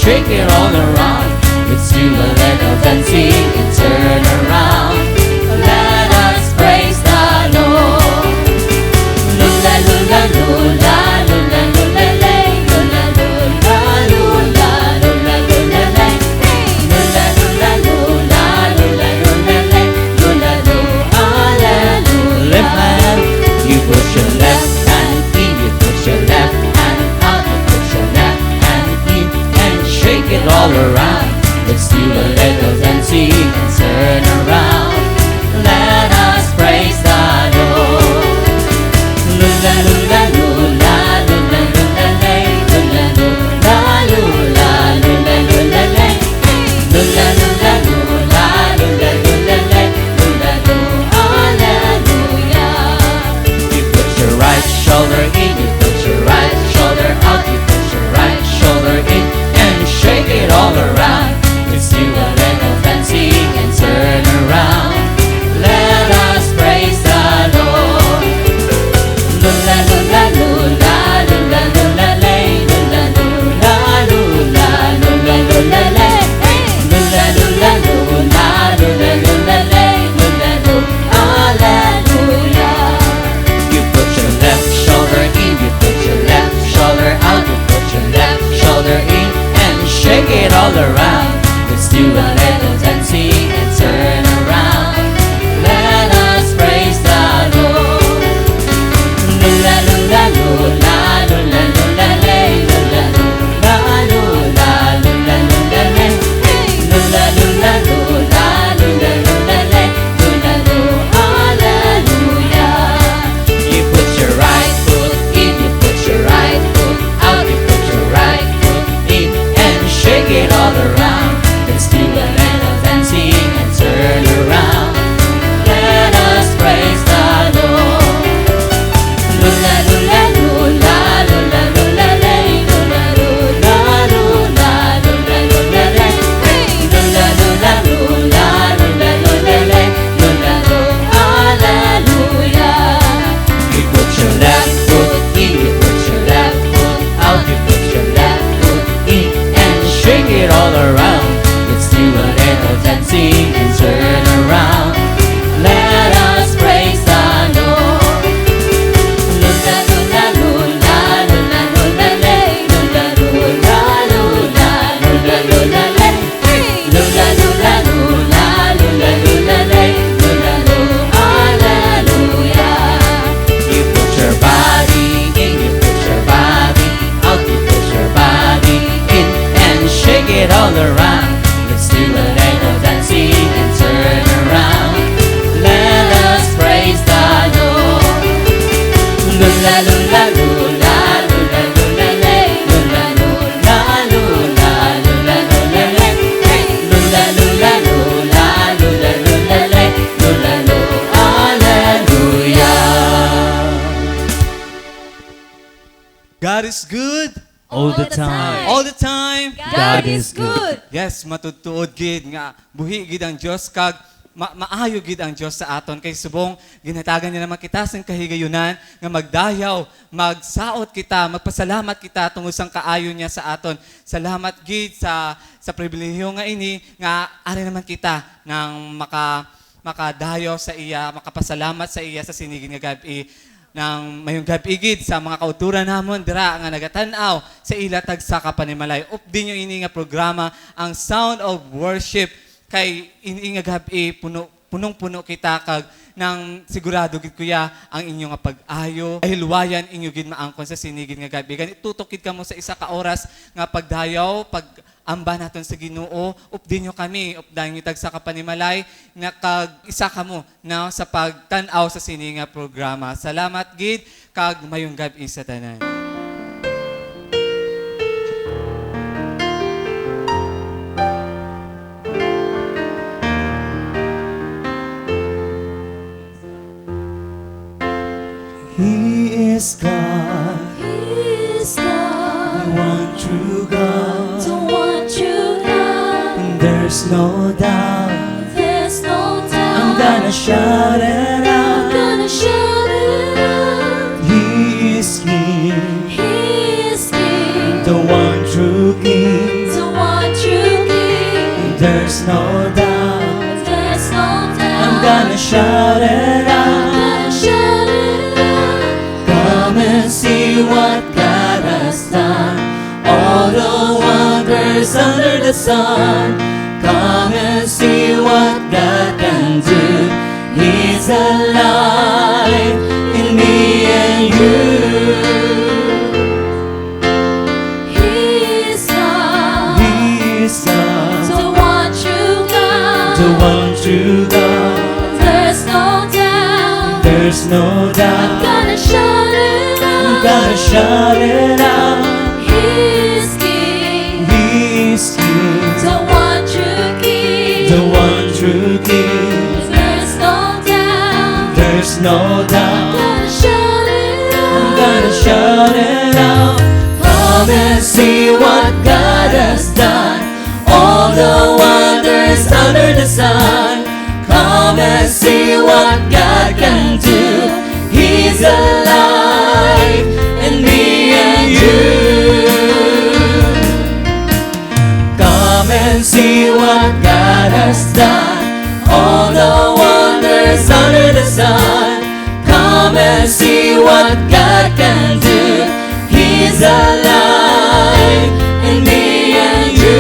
shake it all around. Let's do a little dancing and turn around. Let us praise the Lord. Lula, lula, lula, lula, lula, lay. Lula, lula, lula, lula, lula, lay. Lula, lula, lula, lula, lula, lay. Lula, lula, hallelujah. Left hand, you push your left hand in, you push your left hand out, you push your left hand in, and shake it all around. Let's do a little dancing and turn around. Let us praise the Lord. Lula, lula, lula, lula, lula, lay. Lula, lula, lula, lula, lula, lay. Lula, lula, lula, lula, lula, lay. Lula, lula, hallelujah. You put your right shoulder in, you put your right shoulder out, you put your right shoulder in, and shake it all around. Let's do a little dancing and turn around. Let us praise the Lord. Lula, lula, lula, lula, lula, lay. Lula, lula, lula, lula, lula, lay. Lula, lula, lula, lula, lula, lay. Lula, lula, hallelujah. You put your left shoulder in, you put your left shoulder out, you put your left shoulder in, and shake it all around. Let's do a little dancing and turn around. Let us praise the Lord. Lula, lula, lula, lula, lula, lay. Lula, lula, lula, lula, lula, lay. Lula, lula, lula, lula, lula, lay. Lula, lula, hallelujah. You put your right foot in, you put your right foot out, you put your right foot in, and shake it all around. Let's do a little dancing and turn around. Let us praise the Lord. Lula, lula, lula, lula, lula, lay. Lula, lula, lula, lula, lula, lay. Lula, lula, lula, lula, lula, lay. Lula, lula, hallelujah. You put your left foot in, you put your left foot out, you put your left foot in, and shake it all around. Let's do a little dancing and turn around. Let us praise the Lord. Lula, lula, lula, lula, lula, lay. Lula, lula, lula, lula, lula, lay. Lula, lula, lula, lula, lula, lay. Lula, lula, hallelujah. You put your body in, you put your body out, you put your body in, and shake it all around. Let's do a little dancing and turn around. Let us praise the Lord. Lula, lula, lula, lula, lula, lay. Lula, lula, lula, lula, lula, lay. Lula, lula, lula, lula, lula, lay. Lula, lula, hallelujah. God is good All the time. all the time. God is good. Yes, matutuod gid nga buhi gid ang Dios kag maayo gid ang Dios sa aton kay subong ginatagan niya naman kita sa kahigayunan nga magdayaw, magsaot kita, magpasalamat kita tungod sang kaayo niya sa aton. Salamat gid sa pribilehiyo nga ini nga ari naman kita nang makadayaw sa iya, makapasalamat sa iya sa sinigin nga gabi nang mayong gabigid sa mga kauturan namon dira nga nagatanaw sa ilatag sa kapanimalay. Updi nyo ini nga programa ang Sound of Worship kay ini nga gabi punong-puno kita kag nang sigurado gid kuya ang inyo nga pag-ayo ay luwayan inyo gid maangkon sa sinigid nga gabi. Gani tutokid kamo sa isa ka oras nga pagdayaw, amba naton sa Ginoo, updi nyo kami, updayon nyo tag sa kapanimalay, nga kag isa kamo na sa pagtanaw sa sini nga programa. Salamat gid kag mayong gabi sa tanan. He is God, He is God, the one true God. the one true God. There's no doubt. There's no doubt. I'm gonna shout it I'm out. gonna shout it out. He is King, He is King, the one true King. the one There's no doubt. There's no doubt. I'm gonna shout it out. Gonna shout it out. Come and see what God has done. All the wonders under the sun. Come and see what God can do. He's alive in me and you. He's God. He's God, The one true God. the one true God. There's no doubt. There's no I'm doubt. gonna shout it I'm out. gonna shout it out. He's King. He's King, The one true King. the one true King. There's no doubt. There's no doubt. Gonna shout it I'm out. gonna shout it out. Come and see what God has done. All the wonders under the sun. Come and see what God can do. He's alive in me and you. Come and see what God has done. All the wonders under the sun. Come and see what God can do. He's alive in me and you.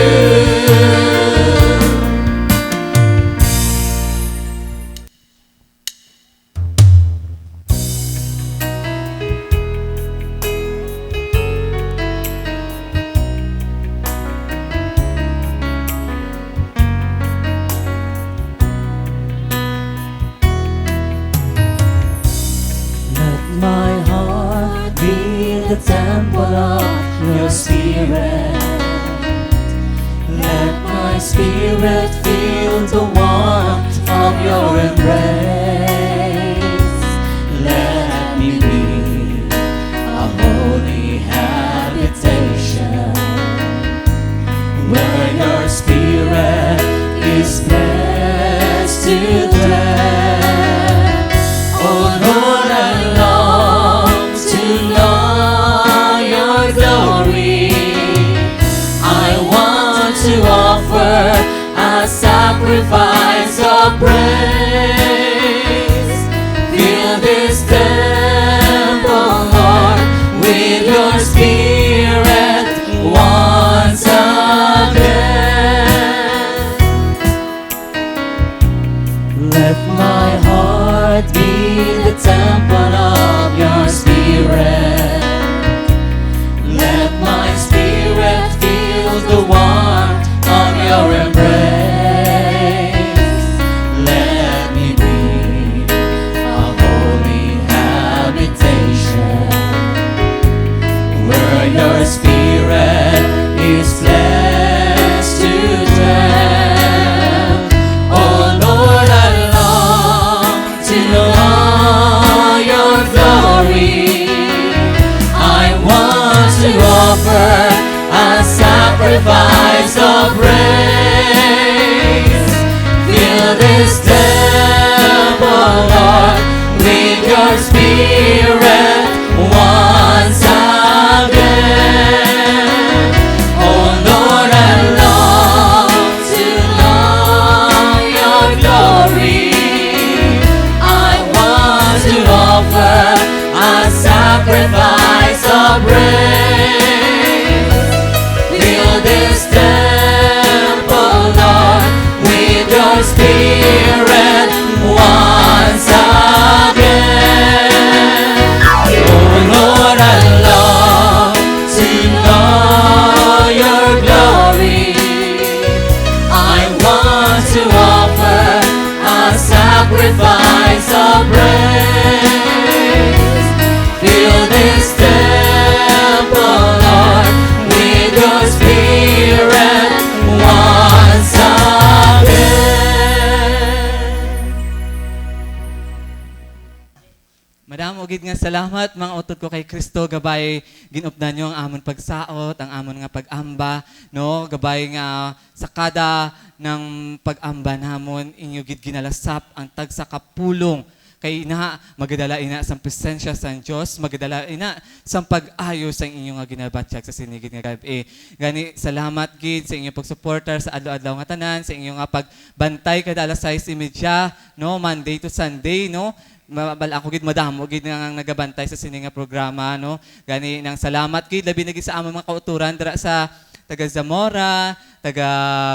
Let my heart be the temple of your spirit. Let my spirit feel the warmth of your embrace. Let me be a holy habitation where your spirit is blessed to dwell. Oh Lord, I long to know your glory. I want to offer a sacrifice of praise. Fill this temple, Lord, with your spirit once again. Let my heart be the temple of your spirit. Let my spirit feel the warmth of your embrace. Let me be a holy habitation where your spirit is blessed to dwell. Oh Lord, I long to know your glory. I want to offer a sacrifice of praise. Fill this temple, Lord, with your spirit once again. Oh Lord, I long to know your glory. I want to offer a sacrifice of praise. Fill this temple, Lord, with your spirit once again. Oh Lord, I long to know your glory. I want to offer a sacrifice of praise. Fill this temple, Lord, with your spirit once again. Madam, ugid nga salamat mga utod ko kay Kristo gabay ginupdan niyo ang amon pagsaot, ang amon nga pag-amba, no? Gabay nga sa kada ng pag-amba namon inyo gid ginalasap ang tagsa ka pulong Kay ina, magadala ina sa presensya sa Diyos, magadala ina sa pag-ayo sa inyong nga ginabatsyag sa sinigid nga gabi. Gani, salamat gid sa inyong pag-supporter sa adlaw-adlaw nga tanan, sa inyong nga pagbantay kada alas 6:30, no, Monday to Sunday, no. Mabala ako gid madamo gid nga nagabantay sa sini nga programa, no. Gani nang salamat gid labi na gid sa among mga kauturan dira sa taga Zamora, taga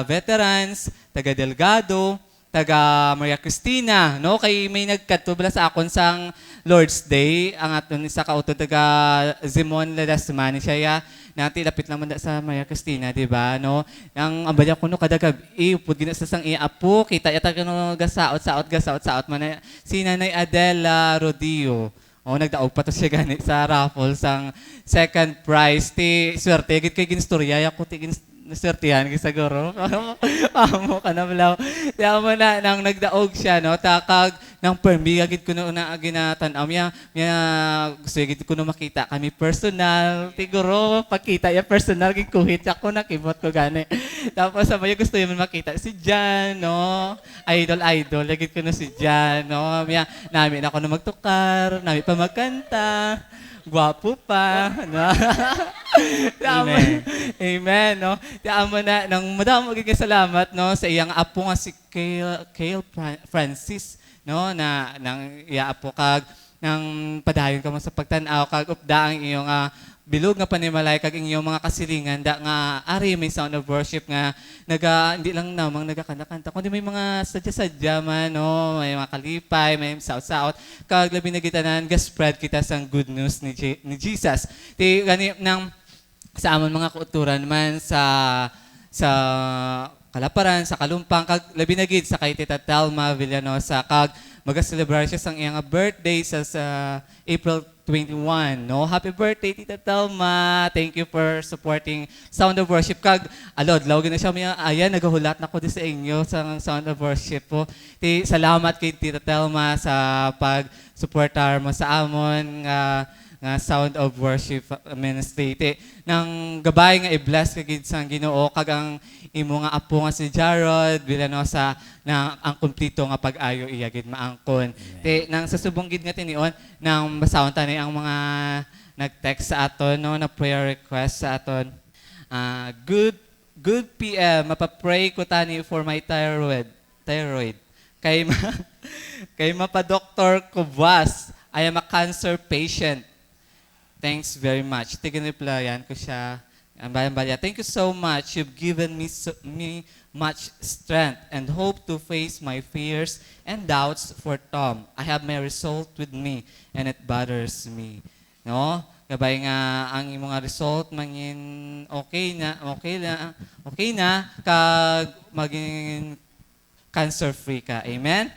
Veterans, taga Delgado, taga Maria Cristina, no? Kay may nagkatubla sa akon sang Lord's Day, ang aton isa kauton taga Zimon Ledesma ni siya nati lapit naman da sa Maria Cristina, di ba? No? Ang ambalya ko no kada gabi, pud gina sa sang iapo, kita yata kano gasaot man si Nanay Adela Rodio. Oh, nagdaog pa to siya gani sa raffle sang second prize. Ti swerte gid kay ginstorya ko ti naswertihan kay siguro. Amo ka na balaw. Di amo na nang nagdaog siya no takag nang permi gid kuno na ginatan-aw miya gusto gid kuno makita kami personal. Siguro pakita ya personal gid kuhit ako nakibot ko gani. Tapos sabay gusto yun makita si Jan no. Idol gid kuno si Jan no. Miya namin ako na magtukar, namin pa magkanta. Gwapo pa. No? Amen. Amen. No? Tiamo na, nang madamo magiging salamat no, sa iyang apo nga si Kale Francis. No? Na, nang iaapo kag, nang padayon ka mo sa pagtanaw kag upda ang iyong bilog nga panimalay kag inyong mga kasilingan da nga ari may sound of worship nga hindi lang namang nagakanta-kanta kundi may mga sadya-sadya man no may mga kalipay may saot-saot kag labi na gitanan ga-spread kita sang good news ni Jesus ti gani nang sa amon mga kauturan man sa Kalaparan sa Kalumpang kag labi na gid sa kay Tita Telma Villanosa kag maga-celebrate siya sang iyang birthday sa April 21, no? Happy birthday, Tita Telma. Thank you for supporting Sound of Worship. Kag, alodlaw, gina siya miya, ayan, nagahulat na ko din sa inyo sa Sound of Worship po. Salamat kay Tita Telma sa pag-supportar mo sa amon nga Sound of Worship Ministry. Nang gabay nga i-bless ka gid sang Ginoo kag ang imo nga apo nga si Jarrod Villanosa na ang kumplito nga pag-ayo iya gid maangkon. Nang sa subong gid nga tinion nang basahon tani ang mga nag-text sa aton no na prayer request sa aton. Good PM mapapray ko tani for my thyroid. Kay mapa Dr. Kubwas, I am a cancer patient. Thanks very much. Tigin-replyan ko siya. Thank you so much. You've given me much strength and hope to face my fears and doubts for Tom. I have my result with me and it bothers me. No? Gabay nga ang imong result mangin okay na kag maging cancer-free ka. Amen?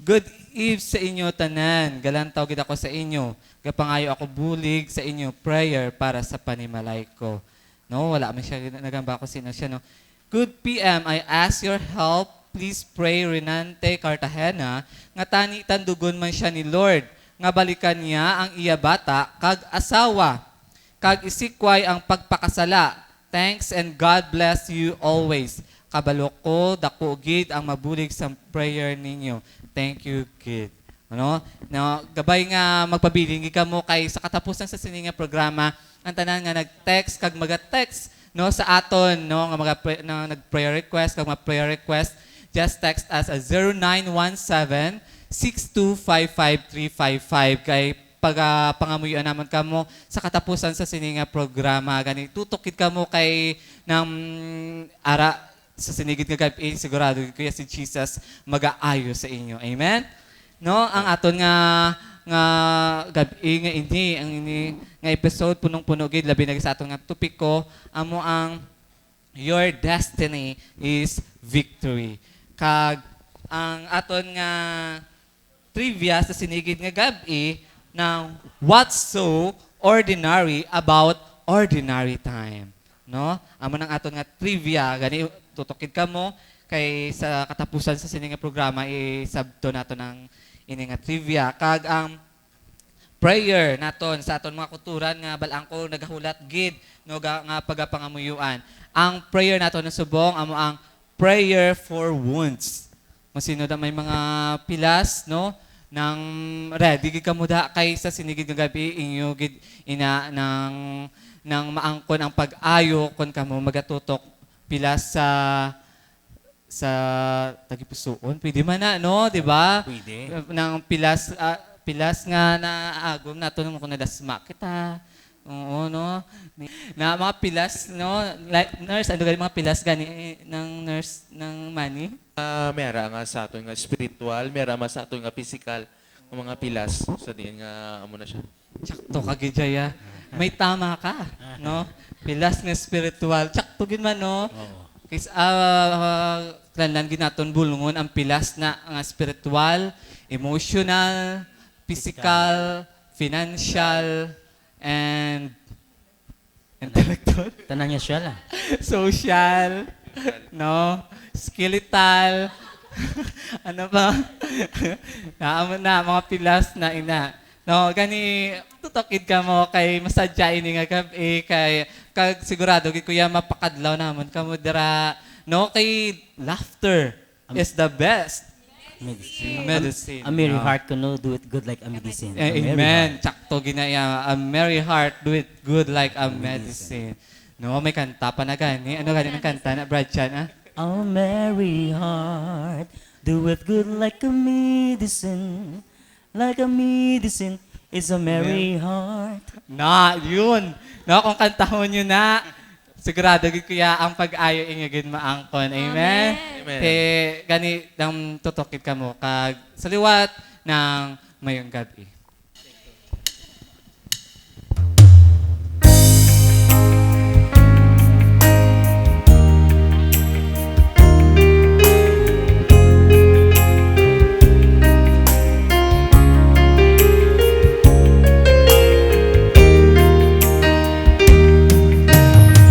Good eve sa inyo tanan. Galantaw gid ako sa inyo. Kapangayo ako bulig sa inyo prayer para sa panimalay ko. No, wala man siya nagamba ko sino siya no. Good PM, I ask your help. Please pray Renante Cartagena nga tani tandugon man siya ni Lord nga balikan niya ang iya bata kag asawa kag isikway ang pagpakasala. Thanks and God bless you always. Kabalo ko dako gid ang mabulig sa prayer ninyo. Thank you, kid. Ano? No, gabay nga magpabiling ka mo kay sa katapusan sa sininga programa ang tanan nga nag-text kag maga-text no sa aton no nga nag-prayer request kag prayer request just text us at 0917-6255355 kay pangamuyon naman kamo sa katapusan sa sininga programa gani tutokit kamo kay nang ara sa sinigid nga gabi sigurado kuya si Jesus mag-aayo sa inyo. Amen. No, ang aton nga gabi nga ini nga episode punong-puno gid labi na sa aton nga topiko amo ang your destiny is victory. Kag ang aton nga trivia sa sinigid nga gabi ng what's so ordinary about ordinary time. No? Amo nang aton nga trivia gani tutokid kamo kay sa katapusan sa sininga programa isabto nato ng ini nga trivia kag ang prayer naton sa aton mga kuturan nga balangko nagahulat gid no nga pagapangamuyuan. Ang prayer naton na subong amo ang prayer for wounds. Kung sino da may mga pilas no nang ready gid kamo da kay sa sinigid nga gabi inyo gid ina nang maangkon ang pag-ayo kon kamo magatutok pilas sa tagipusoon. Pwede man na, no? Di ba? Pwede. Nang pilas nga na agom nato nung kung nadasma kita. Oo, no? Na mga pilas, no? Like, nurse, ano mga pilas gani ng nurse ng money? Mera nga sa aton nga spiritual, mera nga sa aton nga physical, ang mga pilas sa diin nga amo na siya. Tsakto ka, Gijaya. May tama ka, no? Pilas nga spiritual. Tsakto gid man, no? Kasi kailangan ginaton bulungon ang pilas na nga spiritual, emotional, physical, financial, and intellectual, Tanan niya siya lang. social, no? Skeletal, ano ba? Naamon na, mga pilas na ina. No, gani, tutokid ka mo kay masadya ini nga gabi, kag sigurado, kay kuya mapakadlaw namon kamo dira. No, kay laughter is the best medicine. A merry no? heart can do it good like a medicine. A merry Amen. heart. Tsakto ginaya. A merry heart do it good like a medicine. No, may kanta pa na gani. Ano gani ng kanta na, Brad Chan, ah? A merry heart, do it good like a medicine. Like a medicine, it's a merry heart. Na, yun. No, kung kantahon nyo na, sigurado gid kuya ang pag-ayo inyo gid maangkon. Amen. Amen. Gani nang tutokid ka mo kag sa liwat ng mayong gabi.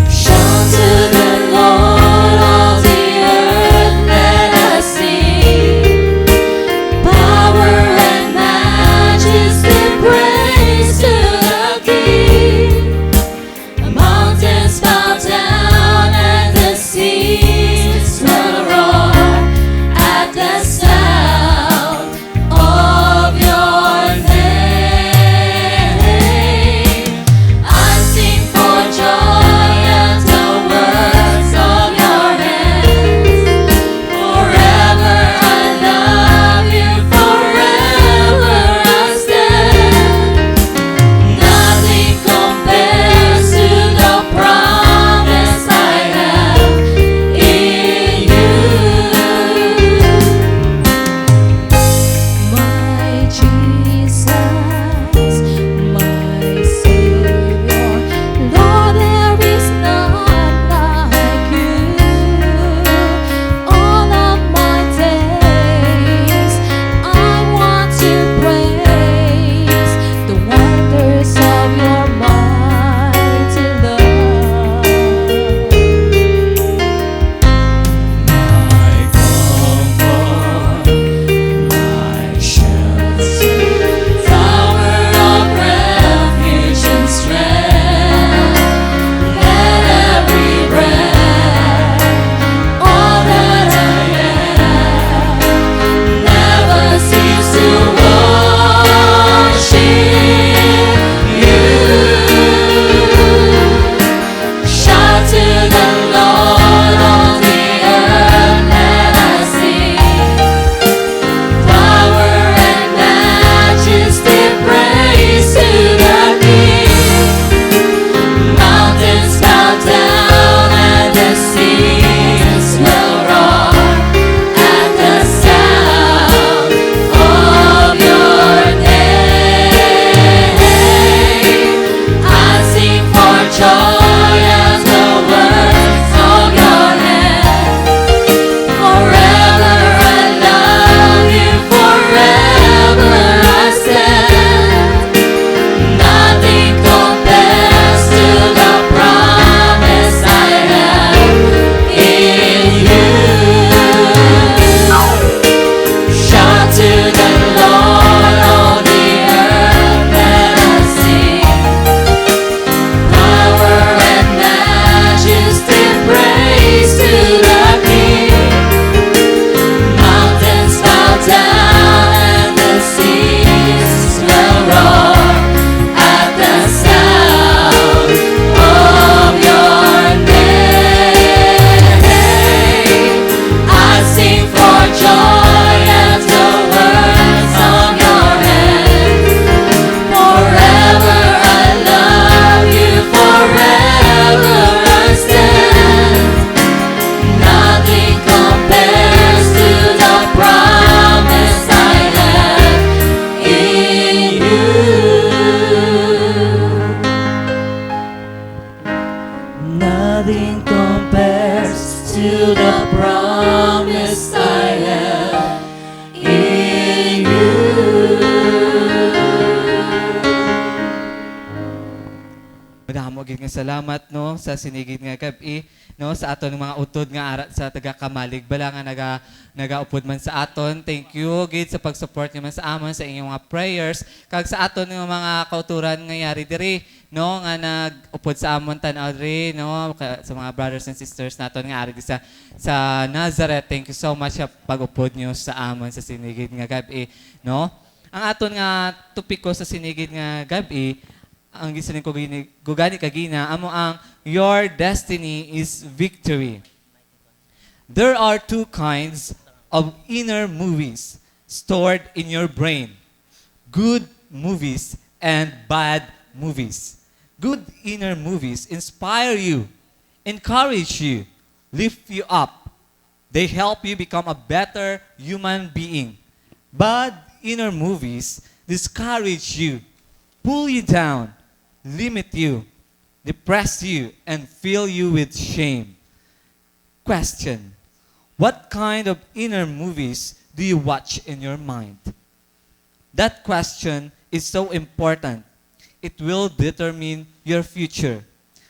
Shout to the Lord, all the earth, let us sing. Power and majesty to the promise I have in you. Madamo gid nga salamat no sa sinigid nga gabi no sa aton mga utod nga ara sa taga Kamalig bala nga nagaupod man sa aton. Thank you gid sa pag-support naman sa amon sa inyong mga prayers kag sa aton nga mga kauturan nga yari diri no nga nagupod sa amon tan-aw diri no sa mga brothers and sisters naton nga ari di sa Nazareth. Thank you so much sa pag-upod nyo sa amon sa sinigid nga gabi no. Ang aton nga topiko sa sinigid nga gabi ang gisanin ko gugani kagina amo ang your destiny is victory. There are two kinds of inner movies stored in your brain. Good movies and bad movies. Good inner movies inspire you, encourage you, lift you up. They help you become a better human being. Bad inner movies discourage you, pull you down, limit you, depress you, and fill you with shame. Question: what kind of inner movies do you watch in your mind? That question is so important. It will determine your future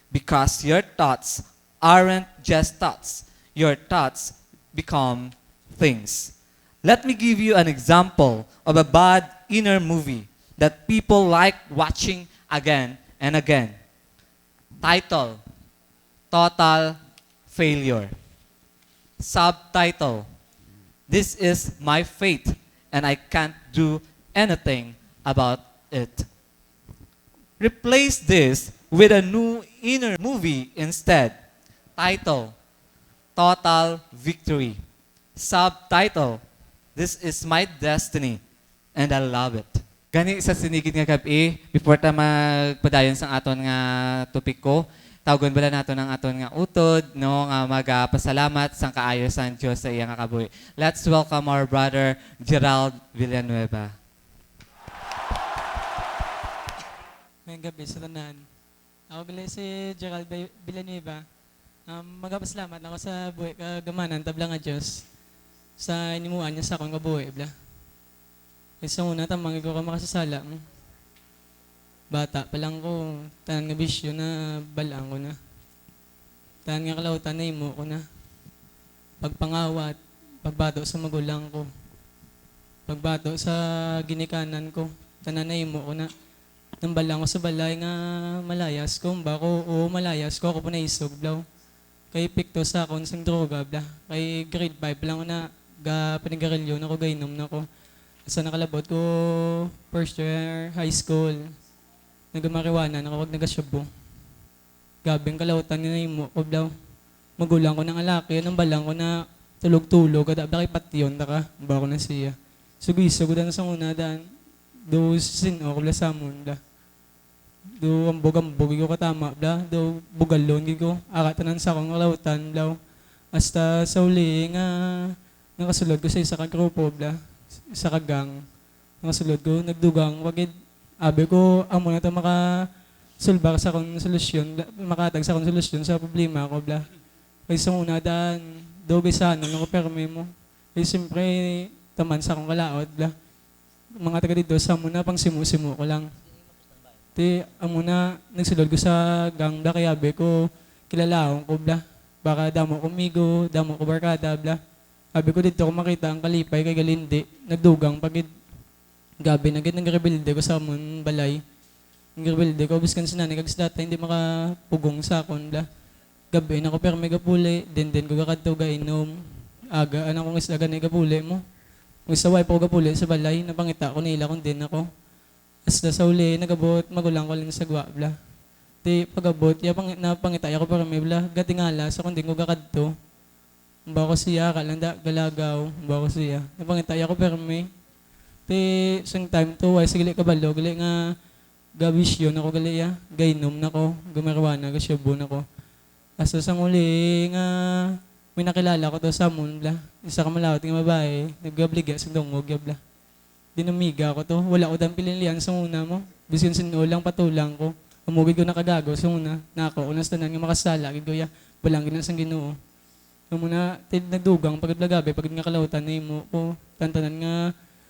because your thoughts aren't just thoughts. Your thoughts become things. Let me give you an example of a bad inner movie that people like watching again and again. Title: Total Failure. Subtitle: This is my fate and I can't do anything about it. Replace this with a new inner movie instead. Title: Total Victory. Subtitle: This is my destiny and I love it. Gani sa sinigid nga gabi, before ta magpadayon sa aton nga topiko, tawgon bala nato ang aton nga utod, no, nga magpasalamat sang kaayo sa Dios sa iya nga kabuhi. Let's welcome our brother Gerald Villanueva. May gabi sa tanan. Ako bila si Gerald Villanueva. Magpasalamat ako sa buhay kagamanan tabla nga Dios sa inimuan niya sa akong kabuhi bla. Isa una, tamang ko ka makasasala. Bata pa lang ko, tanan nga bisyo na balaan ko na. Tanan nga kalautan na imo ko na. Pagpangawat, pagbato sa magulang ko. Pagbato sa ginikanan ko, tanan na imo ko na. Nang balang ko sa balay nga malayas ko, bako o malayas ko, ako po naisog, blaw. Kay pikto sa akon sang droga, bla. Kay grade 5 lang ko na, panigarilyo na ko, gainom na ko. Sa nakalabot ko, first year high school, nagmariwana, nakawag nagasyabo. Gabing kalautan na imo ko, blaw. Magulang ko ng alaki, nang balang ko na tulog-tulog, kada kay patyon, taka, ba ko na siya. Sugiso ko na sa una, daan, do sino ko, bla samon, bla. Do ambog-ambog, ko katama, bla. Do bugalon, ko, akatanan sa akong kalautan, blaw. Hasta sa uli, nga, nakasulod ko sa isa kagrupo, bla. Sa kagang, nakasulod ko, nagdugang, wagid, abe ko, amo na ito makasulbar sa akong solusyon, makatag sa akong solusyon sa problema ko, bla. Kaya sa una daan, doge sana, nang perme mo. Kaya siyempre, taman sa akong kalaot, bla. Mga taga dito, sa muna, pang simu-simu ko lang. Di, amo na, nagsulod ko sa gang, bla, kaya abe ko, kilalaon ko, bla. Baka damo ko migo, damo ko barkada, bla. Sabi ko dito ko makita ang kalipay kay Galindi, nagdugang pagid gabi nagid nang rebelde ko sa amon balay. Ang rebelde ko biskan sinani kag data hindi makapugong sa akon bla. Gabi na ko pero may gapuli, den ko kakadto gainom. Aga ana kong isda ganay gapuli mo. Kung isaway po gapuli sa balay, napangita ko nila kung din ako. Hasta sa uli nagabot magulang ko lang sa gwa bla. Di pagabot ya napangita ko pero may bla gatingala sa kundi ko kakadto. Bako siya, kalanda, galagaw, bako siya. Napangitaya ko pero may. Te, isang time to, ay sige kabalo, gali nga gabisyon ako gali ya. Gainom na ko, gumarwana, gasyabo na ko. Asa sang uli nga, may nakilala ko to sa amon, bla. Isa ka malawat ng babae, naggabliga sa dungog, bla. Dinamiga ko to, wala ko dang pililian sa una mo. Biskin sinulang patulang ko. Umugid ko nakagago sa una. Nako, unas tanan nga makasala, gid ko ya. Walang ginasang Ginoo. Yung muna, nagdugang, pagod bla gabi, pagod nga kalautan na imo ko. Tantanan nga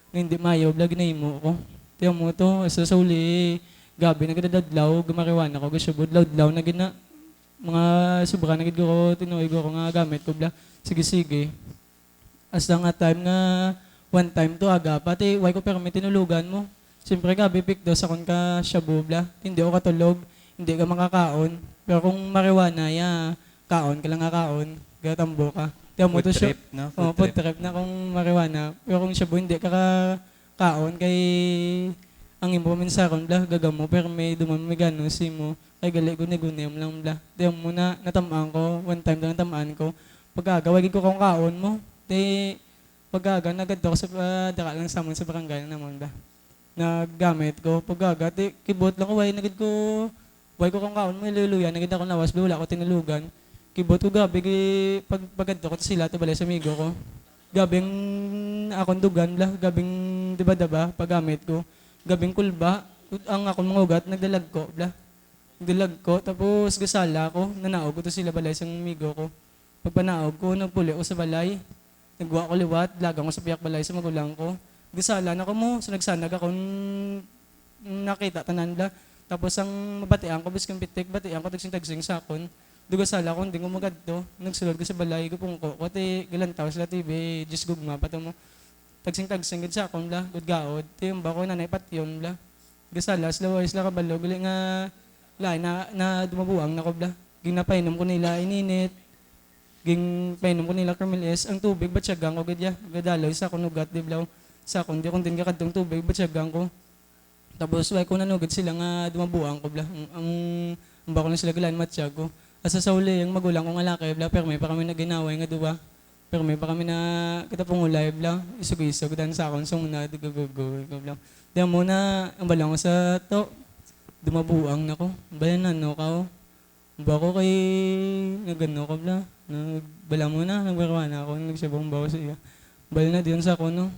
hindi mayo, bla ginahimo ko. Tiyan mo to, sa uli, gabi, nagadadadlaw, gumariwan ako, gusto budlaw-dlaw na gina. Mga sobra na gid ko, tinuoy ko nga gamit ko, bla. Sige. As nga time nga, one time to aga, pati, why ko pero may tinulugan mo. Siyempre gabi, pikdos akon ka shabu, bla. Hindi ako katulog, hindi ka makakaon. Pero kung mariwana, kaon ka lang nga kaon, gatambo ka. Tiyan mo Food to siya. trip, no? Food trip na kung mariwana. Pero kung shabu, hindi ka kaon kay ang imo minsaron bla gagamo pero may dumami gano si mo kay gali guni-guni lang bla. Tiyan mo na natamaan ko, one time na natamaan ko. Pagkagawagin ko kung kaon mo, pagkaga nagadto ko sa daka lang sa sa barangay naman bla. Naggamit ko pagkaga kibot lang ko way nagid ko way ko kung kaon mo iluluya nagid ako nawas wala ko tinulugan. Kibot ko gabi paggadto ko sila to balay sa amigo ko. Gabing akong dugan bla, gabing diba paggamit ko. Gabing kulba, ang akong mga ugat nagdalag ko bla. Nagdalag ko tapos gasala ko, nanaog ko to sila balay sa amigo ko. Pagpanaog ko, nagpuli ko sa balay. Nagwa ko liwat, lagang ko sa piyak balay sa magulang ko. Gasala na ko mo, so nagsanag ako nakita tanan bla. Tapos ang mabatian ko biskang pitik, batian ko tagsing sa akon. Dugasala ko, hindi ko magadto. Nagsulod ko sa balay, gupong ko. Kote, galantaw sila TV, just gugma, pato mo. Tagsing gid sa akon bla, gudgaod. Tiyong ba ko nanay patyon bla. Gasala, sila kabalo, gali nga, lain na dumabuang na ko bla. Ging napainom ko nila, ininit. Ging painom ko nila Carmelis. Ang tubig, batsagang ko gadya. Gadaloy sa akon ugat, di blaw. Sa akon, di akong din kakadtong tubig, batsagang ko. Tapos, way ko nanugad sila nga dumabuang ko bla. Ang bako na sila galan matsyag ko. Asa sa uli, yung magulang kong alaki, bla, pero may pa kami na ginaway nga duwa. Pero may pa kami na kita pangulay, bla, isog-isog, dan sa akong song na, dugugugo, bla. Diyan muna, ang balang ko sa to, dumabuang na ko. Bayan na, no, kao. Bako kay, nagano ko, bla. Bala mo na, nagbarwa na ako, nagsabong bawa sa iya. Bala na diyon sa ako, no.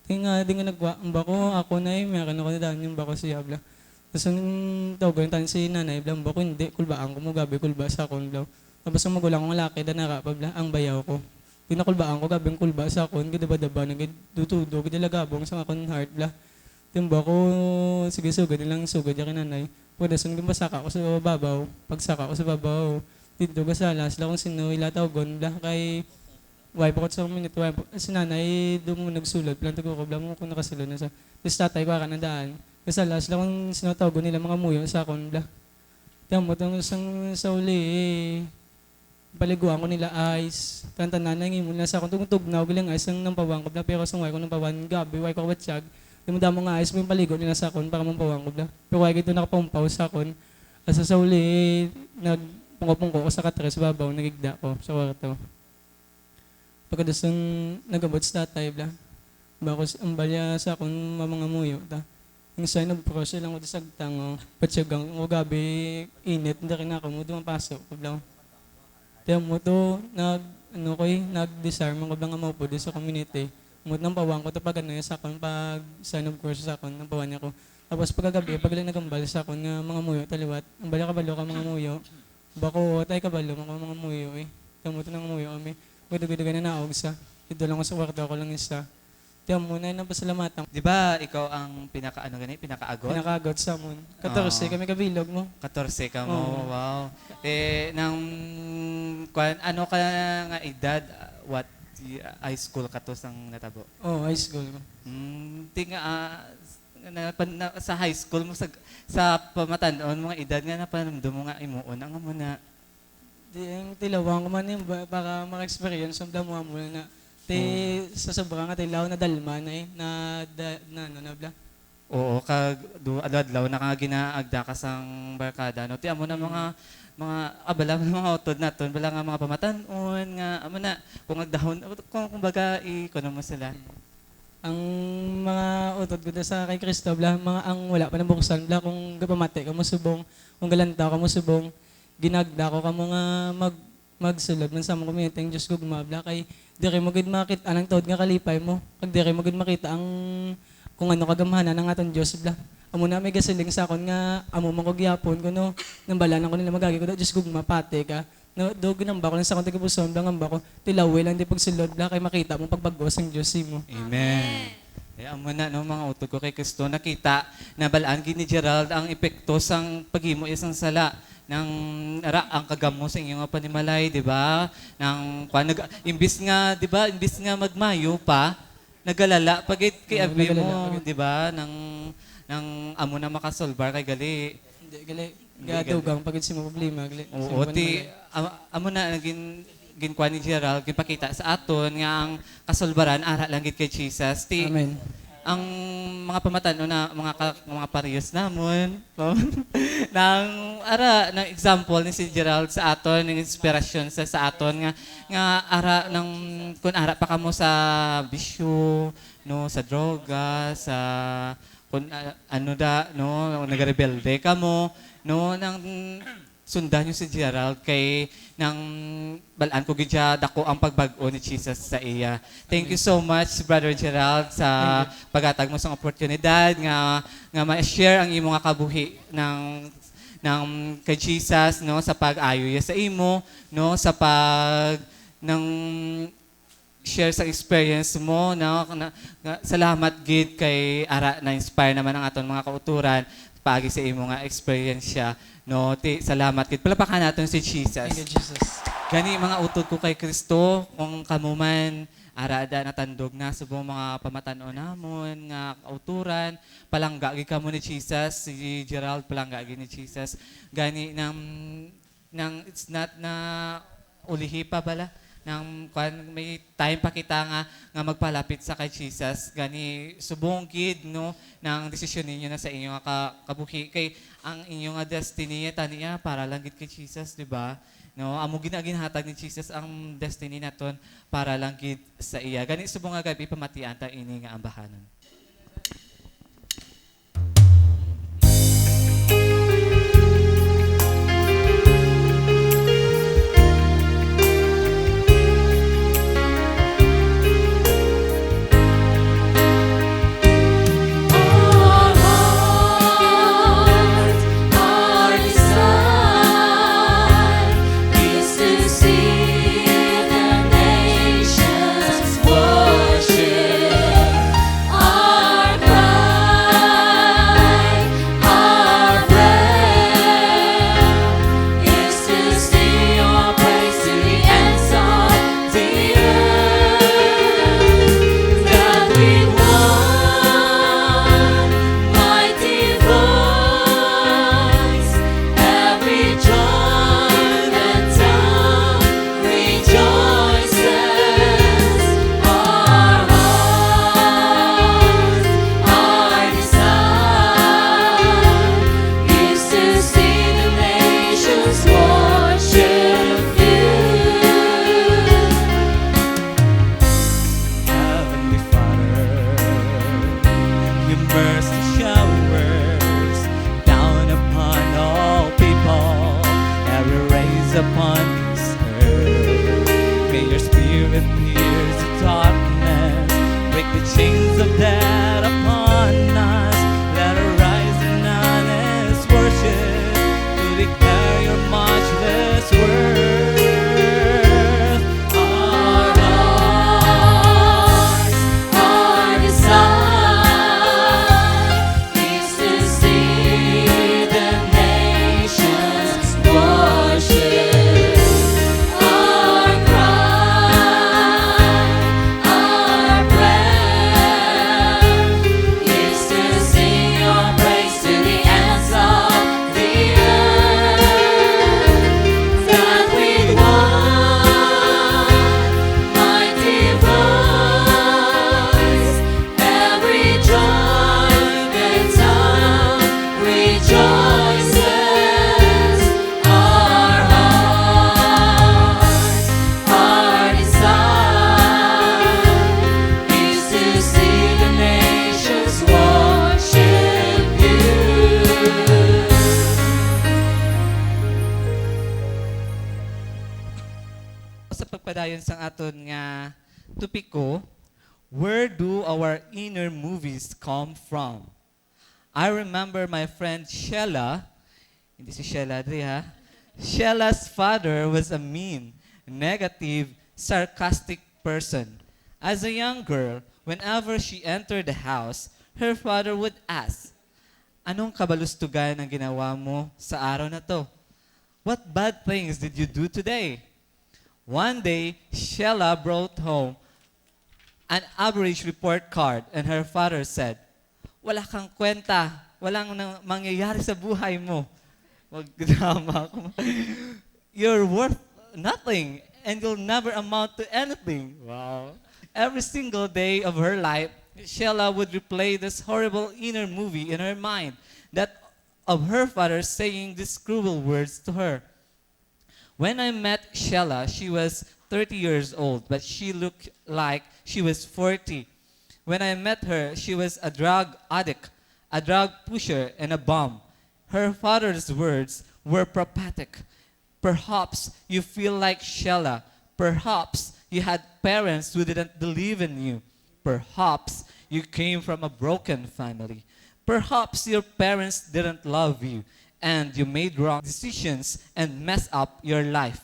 Di nga nagwa, ang bako, ako na meron ako na daan yung bako siya, bla. Tapos ang tawag yung si nanay, bla, bako hindi, kulbaan ko mo, gabi, kulba sa akon, bla. Tapos ang magulang kong laki, danara pa, bla, ang bayaw ko. Pinakulbaan ko, gabing kulba sa akon, gidaba-daba, nagdutudo, gidalagabong sa akon heart, bla. Timba ko, sige, sugad nilang sugad yung kinanay. Pwede sung dumasaka ko sa babaw, pagsaka ko sa babaw, dito gasala, sila kung sino, ilatawgon, bla, kay wife ko sa minute, wife, si nanay, doon mo nagsulat, planto ko, bla mo kung nakasulod na sa, tapos tatay ko ka na daan. Gasala, sila kung sinatawgon nila mga muyo sa akon, bla. Tiyan mo, itong sa uli, paliguan ko nila ice. Tantanan na yung mula sa akong tugnaw bilang ice ang nampawang ko bla. Pero sa way ko nampawan gabi, way ko kawatsag. Dumudamo nga ice mo yung paligo nila sa akon para mampawang ko bla. Pero way gito nakapampaw sa akon. Asa sa uli, nagpungko-pungko ko sa katres babaw, nagigda ko sa kwarto. Pagkadas ng nagabot sa tatay bla. Bakos ang balya sa akon mamanga muyo. Yung sign of cross lang ko sa sagtang. Patsagang o gabi, init, hindi rin ako mo dumapasok ko bla. Tiyan mo to, nag-disarm ang kablang amaw po sa community. Mut nang pawang ko, tapag ano sa akon, pag sign of course sa akon, nang pawan niya ko. Tapos pagkagabi, pag lang nagambal sa akon nga mga muyo, taliwat, ang bala kabalo ka mga muyo, bako, tayo kabalo mga muyo eh. Tiyan mo to ng muyo kami, gudu-gudu na naog sa, ito lang ko sa kwarto, ako lang isa. Tiyan mo na napasalamatan. Di ba ikaw ang pinakaagot? Pinakaagot sa mon. 14 kami kabilog mo. 14 ka mo, Oo. wow. Ano ka nga edad, what high school ka to sang natabo? Oh, high school ko. Sa high school mo, sa pamatanon, mga edad nga napanamdo mo nga imuon, ang mo na. Di ang tilawang ko man yung para maka-experience ang damo mo na sa sobrang tilaw na dalma na na bla. Oo, adlaw na ka ginaagda ka sang barkada. No, ti amo na mga abala mga utod naton, bala nga mga pamatanon nga amo na kung agdahon kung kumbaga ikono mo sila. Ang mga utod ko sa kay Cristobal, mga ang wala pa nabuksan bla kung gapamati ka mo subong, kung galanta ka mo subong, ginagda ko ka mga magsulod man sa mga community ang Diyos gugma bla kay dire mo gid makita anang taod nga kalipay mo. Kag dire mo gid makita ang kung ano kagamhanan ng aton Dios bla. Amo na may gasiling sa akon nga amo man ko gyapon kuno nang balanan ko nila magagi ko Diyos gugma pate ka. No, dogo ng bako, sa akong tagapuson, ang bako, tilaway lang di pagsulod, la kay makita mo pagbagos ang Diyos mo. Amen. Kaya mo na no, mga utod ko kay Kristo, nakita na balaan gini Gerald ang epekto sang paghimo isang sala ng ang kagamo sa inyong nga panimalay, di ba? Nang imbis nga, di ba, imbis nga magmayo pa, nagalala pag kay abi mo, di ba? Nang amo na makasolbar kay gali. Hindi, gali, gadugang pagod si mo problema. Gali, Oo, amo na naging ginkuha ni Gerald, ginpakita sa aton nga ang kasolbaran ara lang gid kay Jesus. Amen. Ang mga pamatano na mga parehas namon nang ara ng example ni si Gerald sa aton, ng inspirasyon sa aton nga ara ng kun ara pa kamo sa bisyo, no, sa droga, sa kun ano da no, nagarebelde kamo, no, nang sundan nyo si Gerald kay nang balaan ko gidya dako ang pagbag-o ni Jesus sa iya. Thank you so much, Brother Gerald, sa paghatag mo sa oportunidad nga ma-share ang imo nga kabuhi ng kay Jesus, no, sa pag-ayo sa imo, no, sa pag ng share sa experience mo, no, salamat gid kay ara na inspire naman ang aton mga kauturan pagi sa imo nga experience siya. No, salamat kit. Palapakan natin si Jesus. Thank you, Jesus. Gani mga utod ko kay Kristo, kung kamuman arada natandog na subong mga pamatan-o namon nga kauturan, palangga gi kamo ni Jesus, si Gerald palangga gi ni Jesus. Gani nang it's not na ulihi pa bala nang may time pa kita nga magpalapit sa kay Jesus, gani subong gid no nang desisyon ninyo na sa inyo nga kabuhi kay ang inyo nga destiny taniya para lang gid kay Jesus, di ba? No, amo ginaginhatag ni Jesus ang destiny naton para lang gid sa iya. Gani subong nga gabi pamatian ta ini nga ambahanon. Upon this earth, may your spirit pierce the darkness, break the chains of death upon us. Let us rise in honest worship to declare your matchless worth. Our hearts, our desire is to see the nations worship. Sa pagpadayon sang aton nga tupiko, where do our inner movies come from? I remember my friend Shella, hindi si Shella Dre ha, Sheila's father was a mean, negative, sarcastic person. As a young girl, whenever she entered the house, her father would ask, "Anong kabalustugan ang ginawa mo sa araw na to? What bad things did you do today?" One day, Sheila brought home an average report card and her father said, "Wala kang kwenta, walang mangyayari sa buhay mo." Magdrama ako. "You're worth nothing and you'll never amount to anything." Wow. Every single day of her life, Sheila would replay this horrible inner movie in her mind that of her father saying these cruel words to her. When I met Sheila, she was 30 years old, but she looked like she was 40. When I met her, she was a drug addict, a drug pusher, and a bum. Her father's words were prophetic. Perhaps you feel like Sheila. Perhaps you had parents who didn't believe in you. Perhaps you came from a broken family. Perhaps your parents didn't love you and you made wrong decisions and messed up your life.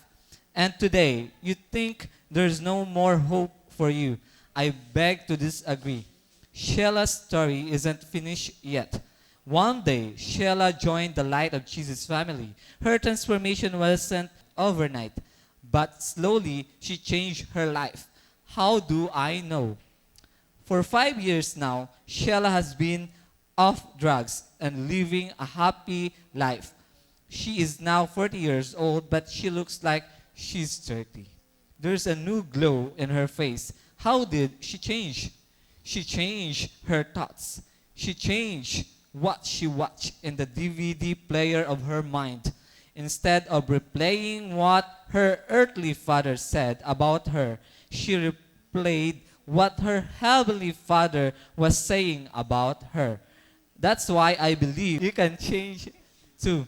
And today, you think there's no more hope for you. I beg to disagree. Sheila's story isn't finished yet. One day, Sheila joined the Light of Jesus family. Her transformation wasn't overnight, but slowly she changed her life. How do I know? For 5 years now, Sheila has been off drugs and living a happy life. She is now 40 years old, but she looks like she's 30. There's a new glow in her face. How did she change? She changed her thoughts. She changed what she watched in the DVD player of her mind. Instead of replaying what her earthly father said about her, she replayed what her heavenly Father was saying about her. That's why I believe you can change too.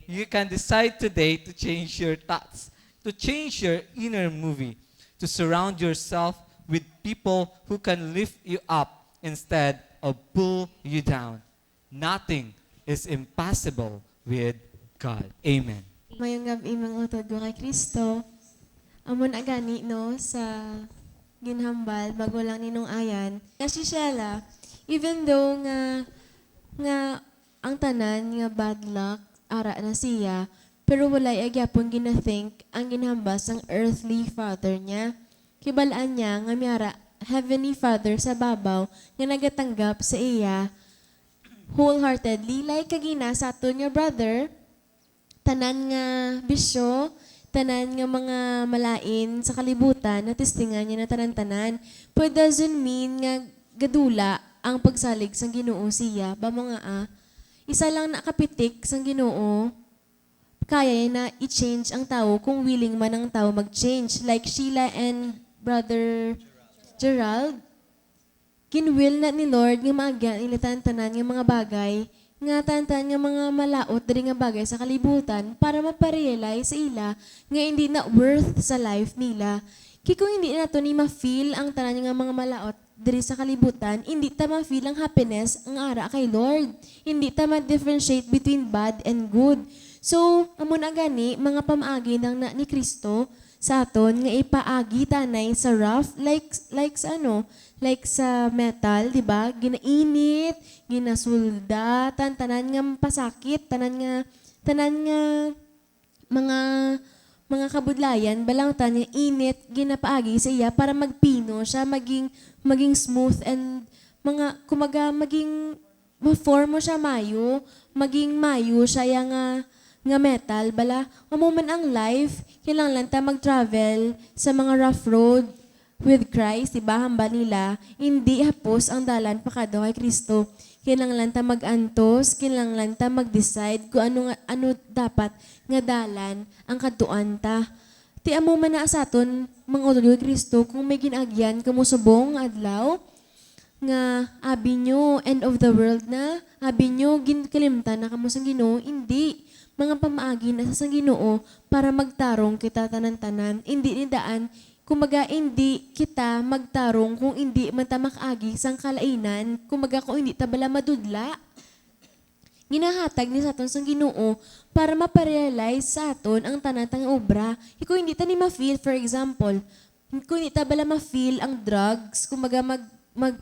You can decide today to change your thoughts, to change your inner movie, to surround yourself with people who can lift you up instead of pull you down. Nothing is impossible with God. Amen. Mayong gabi mga utod ko kay Kristo. Amon agani no sa ginhambal bago lang ninong ayan. Kasi Sheila, even though nga ang tanan nga bad luck ara na siya, pero walay agyapon gina-think ang ginhambas ang earthly father niya. Kibalaan niya nga miyara heavenly father sa babaw nga nagatanggap sa iya wholeheartedly like kagina sa aton nga brother, tanan nga bisyo, tanan nga mga malain sa kalibutan na testingan niya na tanan-tanan. But doesn't mean nga gadula ang pagsalig sang Ginoo siya. Ba mga isa lang nakapitik sang Ginoo, kaya na i-change ang tao kung willing man ang tao mag-change. Like Sheila and Brother Gerald, kinwill na ni Lord nga maagyan ila tanan nga mga bagay, nga tantan nga mga malaot diri nga bagay sa kalibutan para maparealize sa ila nga hindi na worth sa life nila. Kung hindi na to ni ma-feel ang tanan nga mga malaot diri sa kalibutan, hindi ta ma-feel ang happiness ang ara kay Lord. Hindi ta ma-differentiate between bad and good. So, amon agani mga pamaagi nang na ni Kristo sa aton nga ipaagi tanay sa rough like sa like sa metal, di ba? Ginainit, ginasulda, tanan nga pasakit, tanan nga mga kabudlayan, balang tanya init, ginapaagi sa iya para magpino siya, maging smooth and kumaga maging ma-form mo siya mayo, maging mayo siya nga metal, bala, man ang life, kailangan ta mag-travel sa mga rough road with Christ, diba, hamba nila, hindi hapos ang dalan pakado kay Kristo. Kailangan ta mag-antos, kailangan ta mag-decide kung ano dapat nga dalan ang katuan ta. Ti amo man na sa aton mga utod kay Kristo kung may ginagyan kamusubong adlaw nga abi nyo end of the world na, abi nyo ginkalimtan na kamo sang Ginoo, hindi mga pamaagi na sa Ginoo para magtarong kita tanan-tanan. Hindi ni daan, kumaga hindi kita magtarong kung hindi man ta makaagi sang kalainan, kumaga kung hindi ta bala madudla. ginahatag ni sa aton sang Ginoo para maparealize sa aton ang tanatang obra. Kung hindi ta ni ma-feel, for example, kung hindi ta bala ma-feel ang drugs, kumbaga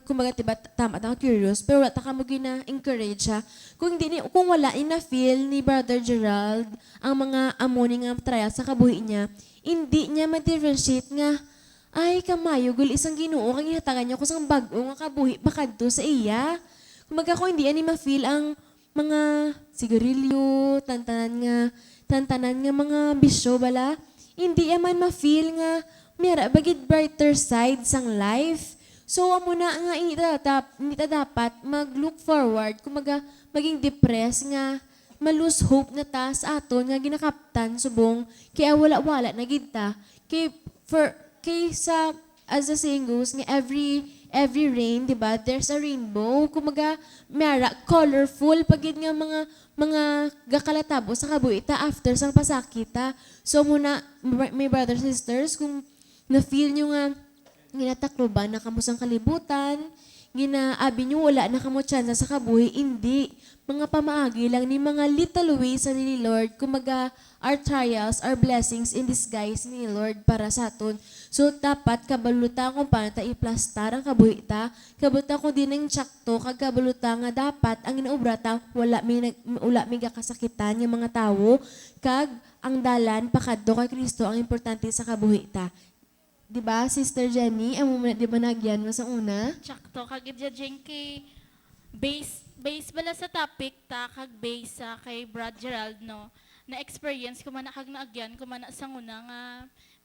kumbaga diba, tama ta curious, pero wala ta ka mo gina-encourage ha. Kung wala na-feel ni Brother Gerald ang mga amoni nga trial sa kabuhi niya, hindi niya ma-differentiate nga, ay kamayo, gul isang Ginoo, kang ihatagan niya ko sang bag-o nga kabuhi, bakadto sa iya. Kumbaga kung hindi ani ma-feel ang mga sigarilyo, tantanan nga mga bisyo bala, hindi man ma-feel nga mera bagid brighter side sang life. So amo na nga hindi ta dapat mag-look forward kumaga maging depressed nga malose hope na ta sa aton nga ginakaptan subong kaya wala na gid ta kay sa as the saying goes nga every rain, di ba? There's a rainbow. Kumaga, mera, colorful, pagid nga mga gakalatabo sa kabuita after sang pasakita. So muna, my brothers and sisters, kung na-feel nyo nga, ginatakloban na kamo sang kalibutan, ginaabi nyo wala na kamo tsansa sa kabuhi, hindi. Mga pamaagi lang ni mga little ways ni Lord, kumaga, our trials, our blessings in disguise ni Lord para sa aton. So, dapat kabaluta kung paano ta iplastar ang kabuhi ta, kabaluta ko din ng tsakto, kagabaluta nga dapat ang inaobra ta, wala may kasakitan yung mga tao, kag ang dalan, pakadto kay Kristo, ang importante sa kabuhi ta. Diba, Sister Jenny? Amo mo na, di ba nagyan mo sa una? Tsakto, kagid dya dyan kay base bala sa topic ta, kag base sa kay Brad Gerald, no? Na experience ko man kag naagyan ko man sa una nga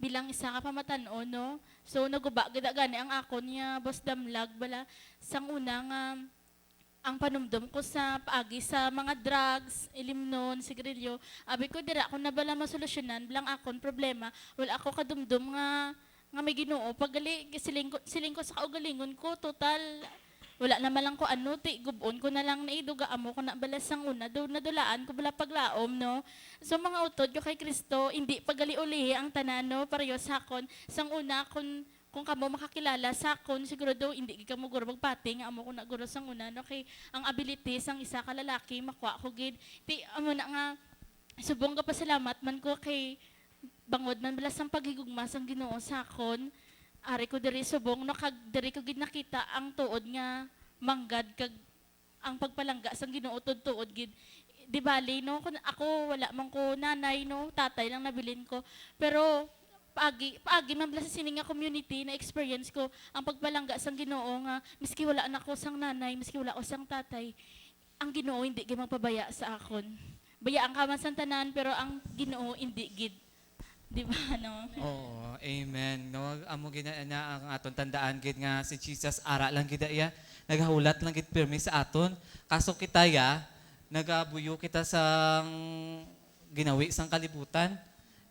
bilang isa ka pamatan-o, no? So naguba gid gani ang akon niya boss damlag bala sang una nga ang panumdum ko sa paagi sa mga drugs, ilimnon, sigarilyo. Abi ko dira ako na bala masolusyonan bilang akon problema. Wala ako kadumdum nga may Ginoo paggali siling ko sa kaugalingon ko total wala naman lang ko ano ti gubon ko na lang naiduga amo ko na balas sang una do nadulaan ko bala paglaom, no. So mga utod ko kay Kristo hindi pagali ulihi ang tanano pareho sa akon sang una kung kamo makakilala sa akon siguro do hindi ka mo guro magpati nga amo ko na guro sang una, no, kay ang ability sang isa ka lalaki makuha ko gid ti amo na nga subong ka pasalamat man ko kay bangod man bala sang paghigugma sang Ginoo sa akon. Ari ko diri subong no kag diri ko gid nakita ang tuod nga manggad kag ang pagpalangga sang Ginoo tuod gid di bali, no, kun ako wala man ko nanay, no, tatay lang nabilin ko pero paagi man bala sa sininga community na experience ko ang pagpalangga sang Ginoo nga miski wala na ko sang nanay miski wala ko sang tatay ang Ginoo hindi gid magpabaya sa akon bayaan ka man sang tanan pero ang Ginoo hindi gid. Di ba, no? Oo, amen. No, amo gina na ang aton tandaan gid nga si Jesus ara lang gid iya. Nagahulat lang gid pirmi sa aton. Kaso kita ya nagabuyo kita sang ginawi sang kalibutan.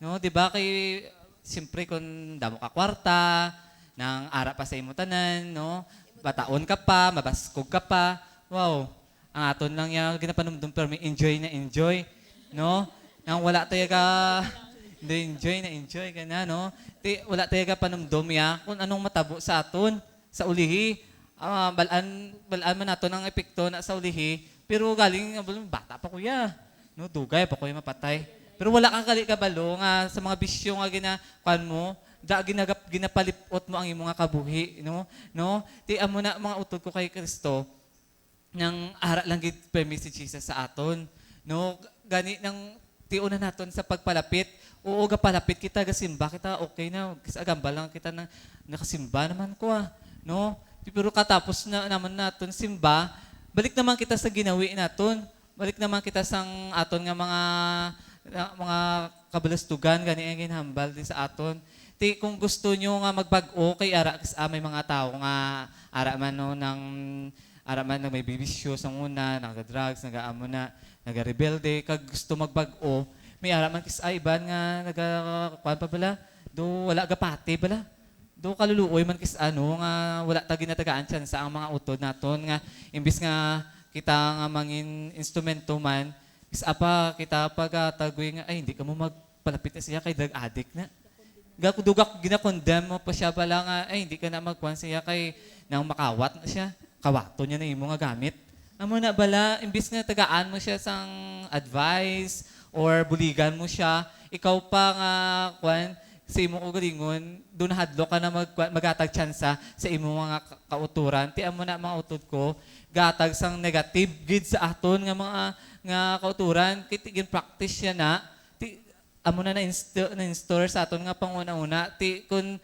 No, di ba kay siyempre kung damo ka kwarta, nang ara pa sa imo tanan, no? Bataon ka pa, mabaskog ka pa. Wow. Ang aton lang ya ginapanumdum pirmi enjoy na enjoy, no? Nang wala tayo ka enjoy ka na, no? Wala tayo ka panumdum ya kung anong matabo sa aton, sa ulihi. Balaan man nato ng epekto na sa ulihi, pero galing, bata pa kuya. No, dugay pa kuya mapatay. Pero wala kang kali kabalo nga sa mga bisyo nga ginakuan mo, ginapalipot mo ang imong nga kabuhi, no? No? Amo na mga utod ko kay Kristo, nang ara lang gid permi si Jesus sa aton. No, gani nang tiuna naton sa pagpalapit. Oo, gapalapit kita gasimba kita okay na agamba lang kita na nakasimba naman ko no. Pero katapos na naman naton simba, balik naman kita sa ginawi naton. Balik naman kita sang aton nga mga kabalastugan gani ang ginhambal din sa aton. Kung gusto nyo nga magbag-o kay ara may mga tao nga ara man no ara man may bibisyo sa una, naga-drugs, nagaamo na, naga-rebelde, kag gusto magbag-o, may ara man kis iban nga nagakuan pa bala, do wala gapati bala. Do kaluluoy man kis ano nga wala ta ginatagaan siya sa ang mga utod naton nga imbis nga kita nga mangin instrumento man, is apa kita pagatagoy nga ay hindi ka mo magpalapit na siya kay drug addict na. Dugak ginakondemn mo pa siya bala nga ay hindi ka na magkuhan siya kay nang makawat na siya. Kawato niya na imo nga gamit. amo na bala, imbis nga tagaan mo siya sang advice or buligan mo siya, ikaw pa nga, kwan, sa imo ko galingon, doon hadlo ka na magatag tsansa sa imo mga kauturan. Ti amo na mga utod ko, gatag sang negative gid sa aton nga mga nga kauturan, kitigin practice siya na. Ti amo na na-install sa aton nga panguna-una. Ti kun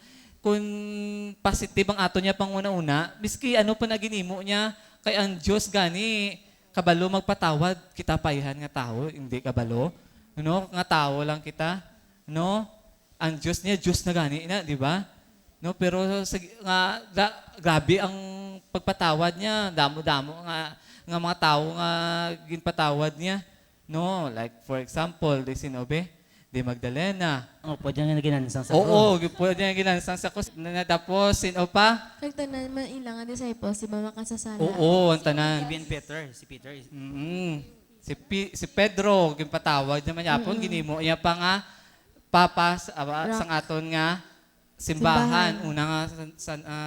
positive ang aton niya panguna-una, miski ano pa na ginimo niya, kay ang Dios gani kabalo magpatawad kita paihan nga tao, hindi kabalo. No, nga tao lang kita. No? Ang Diyos niya, Diyos na gani na, di ba? No, pero grabe ang pagpatawad niya. Damo-damo nga mga tao nga ginpatawad niya. No, like for example, di Sinobe, di Magdalena. Pwede nga ginansang sa Oo, pwede nga ginansang sa kus. Tapos, sino pa? Kagtanan man ilang nga disciples, di ba makasasala? Oo, ang tanan. Even Peter, si Peter. Si Pedro, ginpatawad naman niya. Ginimo niya pa nga, Papa, sang aton nga simbahan. Una nga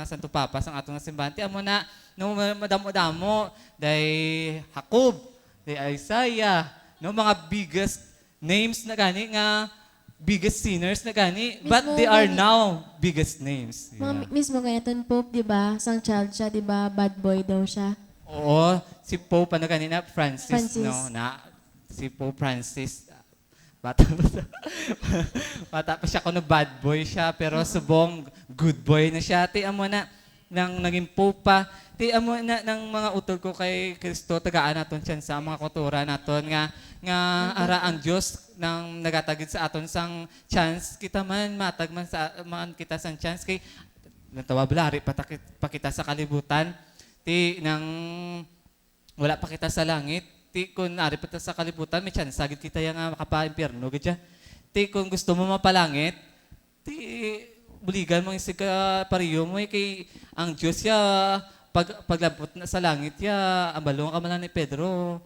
Santo Papa, sang aton nga simbahan. Ti amo na, no, madamo-damo, day Jacob, day Isaiah, no, mga biggest names na gani, nga biggest sinners na gani, but they are now biggest names. Mga mismo ganyan Pope, di ba? Sang child siya, di ba? Bad boy daw siya. Oo, si Pope, ano kanina, Francis, Francis. no, si Pope Francis, bata pa siya kuno bad boy siya, pero subong good boy na siya. Ti amo na nang naging Pope pa. Ti amo na ng mga utol ko kay Kristo, tagaan naton siya sa mga kultura naton nga ara ang Dios nang nagatagid sa aton sang chance kita man matag man sa man kita sang chance kay natawa blari pa kita sa kalibutan. Ti nang wala pa kita sa langit, ti kung nari pa sa kalibutan, may chance agad kita yung makapa-impyerno. Ti kung gusto mo mapalangit, ti buligan mo yung ka pariyo mo, kay ang Diyos ya, paglabot na sa langit ya, ambalong ka man ni Pedro.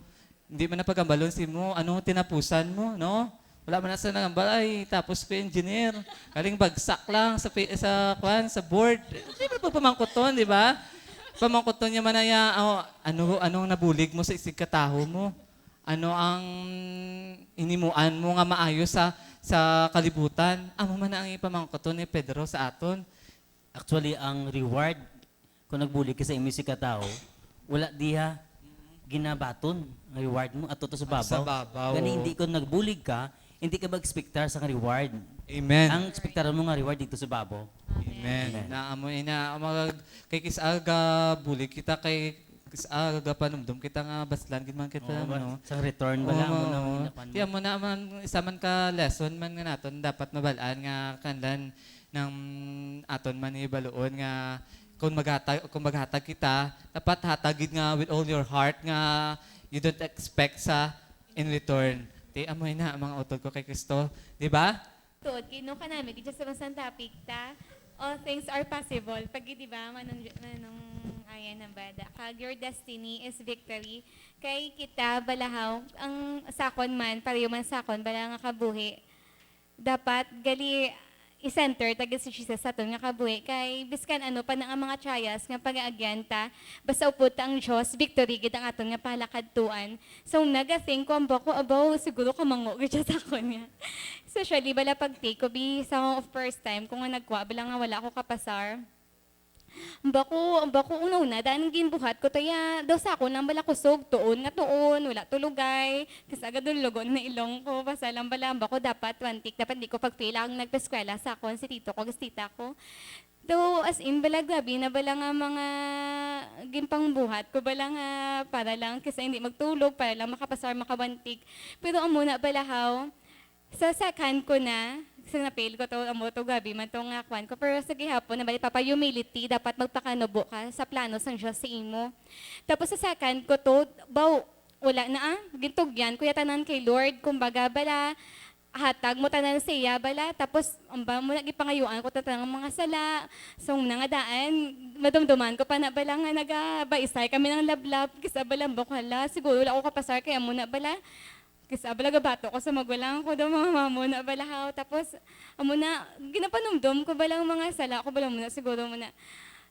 Hindi man na pagambalon si mo, ano tinapusan mo, no? Wala man na sa nangambal, ay tapos pa engineer. Kaling bagsak lang sa board. Hindi ba pamangkoton, di ba? Pamangkoton niya man na anong nabulig mo sa isig kataho mo? Ano ang inimuan mo nga maayos sa kalibutan? Amo man na ang ipamangkoton ni Pedro sa aton. Actually, ang reward, kung nagbulig ka sa imi si katao, wala diha ginabaton ang reward mo at sa babaw. Sa babaw. Gani hindi kung nagbulig ka, hindi ka mag-expectar sa reward. Amen. Ang expectaran mo nga reward dito sa babaw. Amen. Kay kisaga bulig kita kay kisaga panumdum kita nga baslan gid man kita no. Sa return bala mo na inapan mo. Tiyan mo na man isa man ka lesson man nga naton dapat mabalaan nga kanlan ng aton man ibaluon nga kung maghatag kita dapat hatagid nga with all your heart nga you don't expect sa in return. Ti amoy na mga utod ko kay Kristo, di ba? Tuod, kino ka namin, just sa masang topic ta, all things are possible. Pag di ba, manong ayan ng bada. Kag your destiny is victory. Kay kita, balahaw, ang sakon man, pareho man sakon, bala nga kabuhi. Dapat, gali, i-center, taga si Jesus sa aton nga kabuhi. Kay, biskan ano, pa na ang mga trials, nga pag-aagyan ta, basta upod ang Diyos, victory, kita ang aton nga palakadtuan. So, nagasing ko, ang bako, abaw, siguro kamango, gaya sa akon nga. Especially, bala pag-take ko, sa of first time, kung nga nagwa, bala nga wala ako kapasar. Ang bako, una, daan ng ginbuhat ko, taya, daw sa ako, nang bala kusog, tuon, wala tulugay, kasi agad yung lugon na ilong ko, basta lang bala, ang bako, dapat, dapat di ko pag-fail, ang nagpeskwela sa ako, si tito ko, kasi tita ko. Though, as in, bala gabi na bala nga mga ginpang buhat ko, bala nga para lang, kasi hindi magtulog, para lang makapasar, makabantik. Pero ang muna bala how, sa second ko na, sa napil ko to, amo to gabi, man to nga kwan ko. Pero sa gihapon, nabali papa humility, dapat magpakanubo ka sa plano sang Diyos sa imo. Tapos sa second ko to, wala na gintugyan, kuya tanan kay Lord, kumbaga bala, hatag mo tanan siya bala, tapos amba mo nagipangayuan ko tanan mga sala, so nga daan, madumduman ko pa na bala nga nagabaisay kami ng lablab, kisa bala bukala, siguro wala ko kapasar, kaya muna bala, kasi abalaga bato ko sa magulang ko daw mga mamo na balahaw. Tapos, muna, ginapanumdum ko balang mga sala ko balang muna, siguro muna.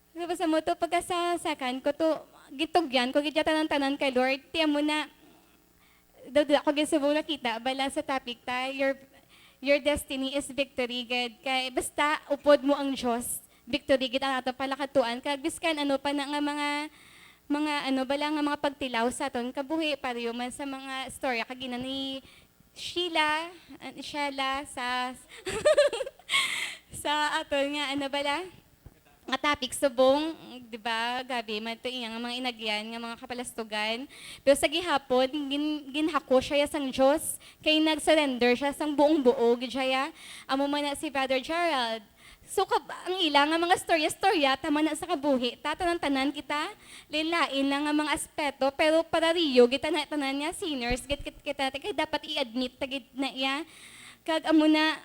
Tapos mo to, pagka sa second ko to, gitugyan ko gidya tanan-tanan kay Lord tiya mo na daw ako gisubong nakita bala sa topic ta your destiny is victory gid kay basta upod mo ang Dios victory gid ang ato palakatuan kag biskan ano pa na nga mga ano bala nga mga pagtilaw sa aton kabuhi pareho man sa mga storya kag ina ni Sheila sa sa aton nga ano bala nga topic subong, di ba, gabi, man ito nga mga inagyan, nga mga kapalastugan. Pero sa gihapon, ginhako siya sang Diyos, kay nag-surrender siya sang buong buo, gidya amo man na si Brother Gerald. So, ang ilang nga mga storya, tama na sa kabuhi, tanan-tanan kita, lilain lang nga mga aspeto, pero para riyo, kita na tanan niya, sinners, kita, kaya dapat i-admit, tagid na iya, kag amo na,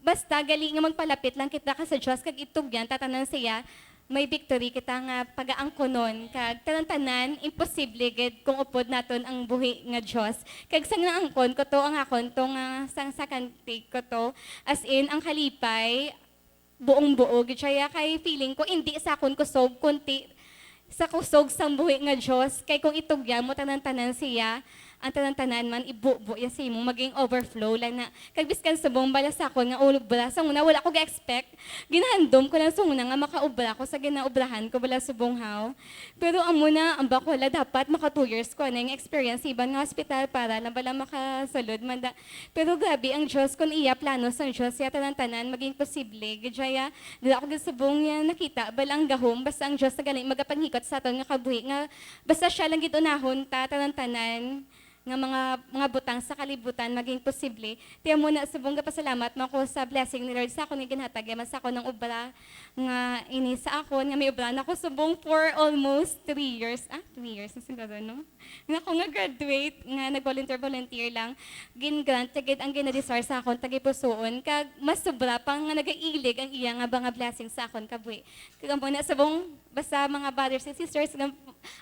basta gali nga magpalapit lang kita ka sa Diyos kag itugyan tatanan siya may victory kita nga pagaangkonon kag tanan-tanan imposible gid kung upod naton ang buhi nga Dios kag sang naangkon ko to ang akon to nga sang second take ko to as in ang kalipay buong buo gid siya kay feeling ko hindi sa akon kusog kunti sa kusog sang buhi nga Dios kay kung itugyan mo tanan-tanan siya ang tanan-tanan man ibubo ya sa imong maging overflow lang na kag biskan subong bala sa ako nga ulubra sa una wala ko ga-expect ginahandom ko lang sa una nga makaubra ko sa ginaubrahan ko bala subong haw pero amo na ang bakola dapat maka 2 years ko na yung experience iban nga hospital para lang bala makasulod man pero grabe ang Dios kun iya plano sang Dios ya tanan-tanan maging posible gidya dila ko subong ya nakita bala ang gahom basta ang Dios sa galing magapanghikot sa aton nga kabuhi nga basta siya lang gid unahon ta tanan-tanan nga mga butang sa kalibutan maging posible. Tiya muna subong pasalamat mo ko sa blessing ni Lord sa ako ni ginhatag mas ako ng ubra nga ini sa ako nga may ubra na ako subong for almost 3 years. 3 years na siguro no. Nga ako nga graduate nga nag-volunteer lang gin-grant tagid ang ginadesire sa akon tagi pusoon kag mas sobra pang nga nagailig ang iya nga mga blessing sa akon kabuhi. Kag muna subong basta mga brothers and sisters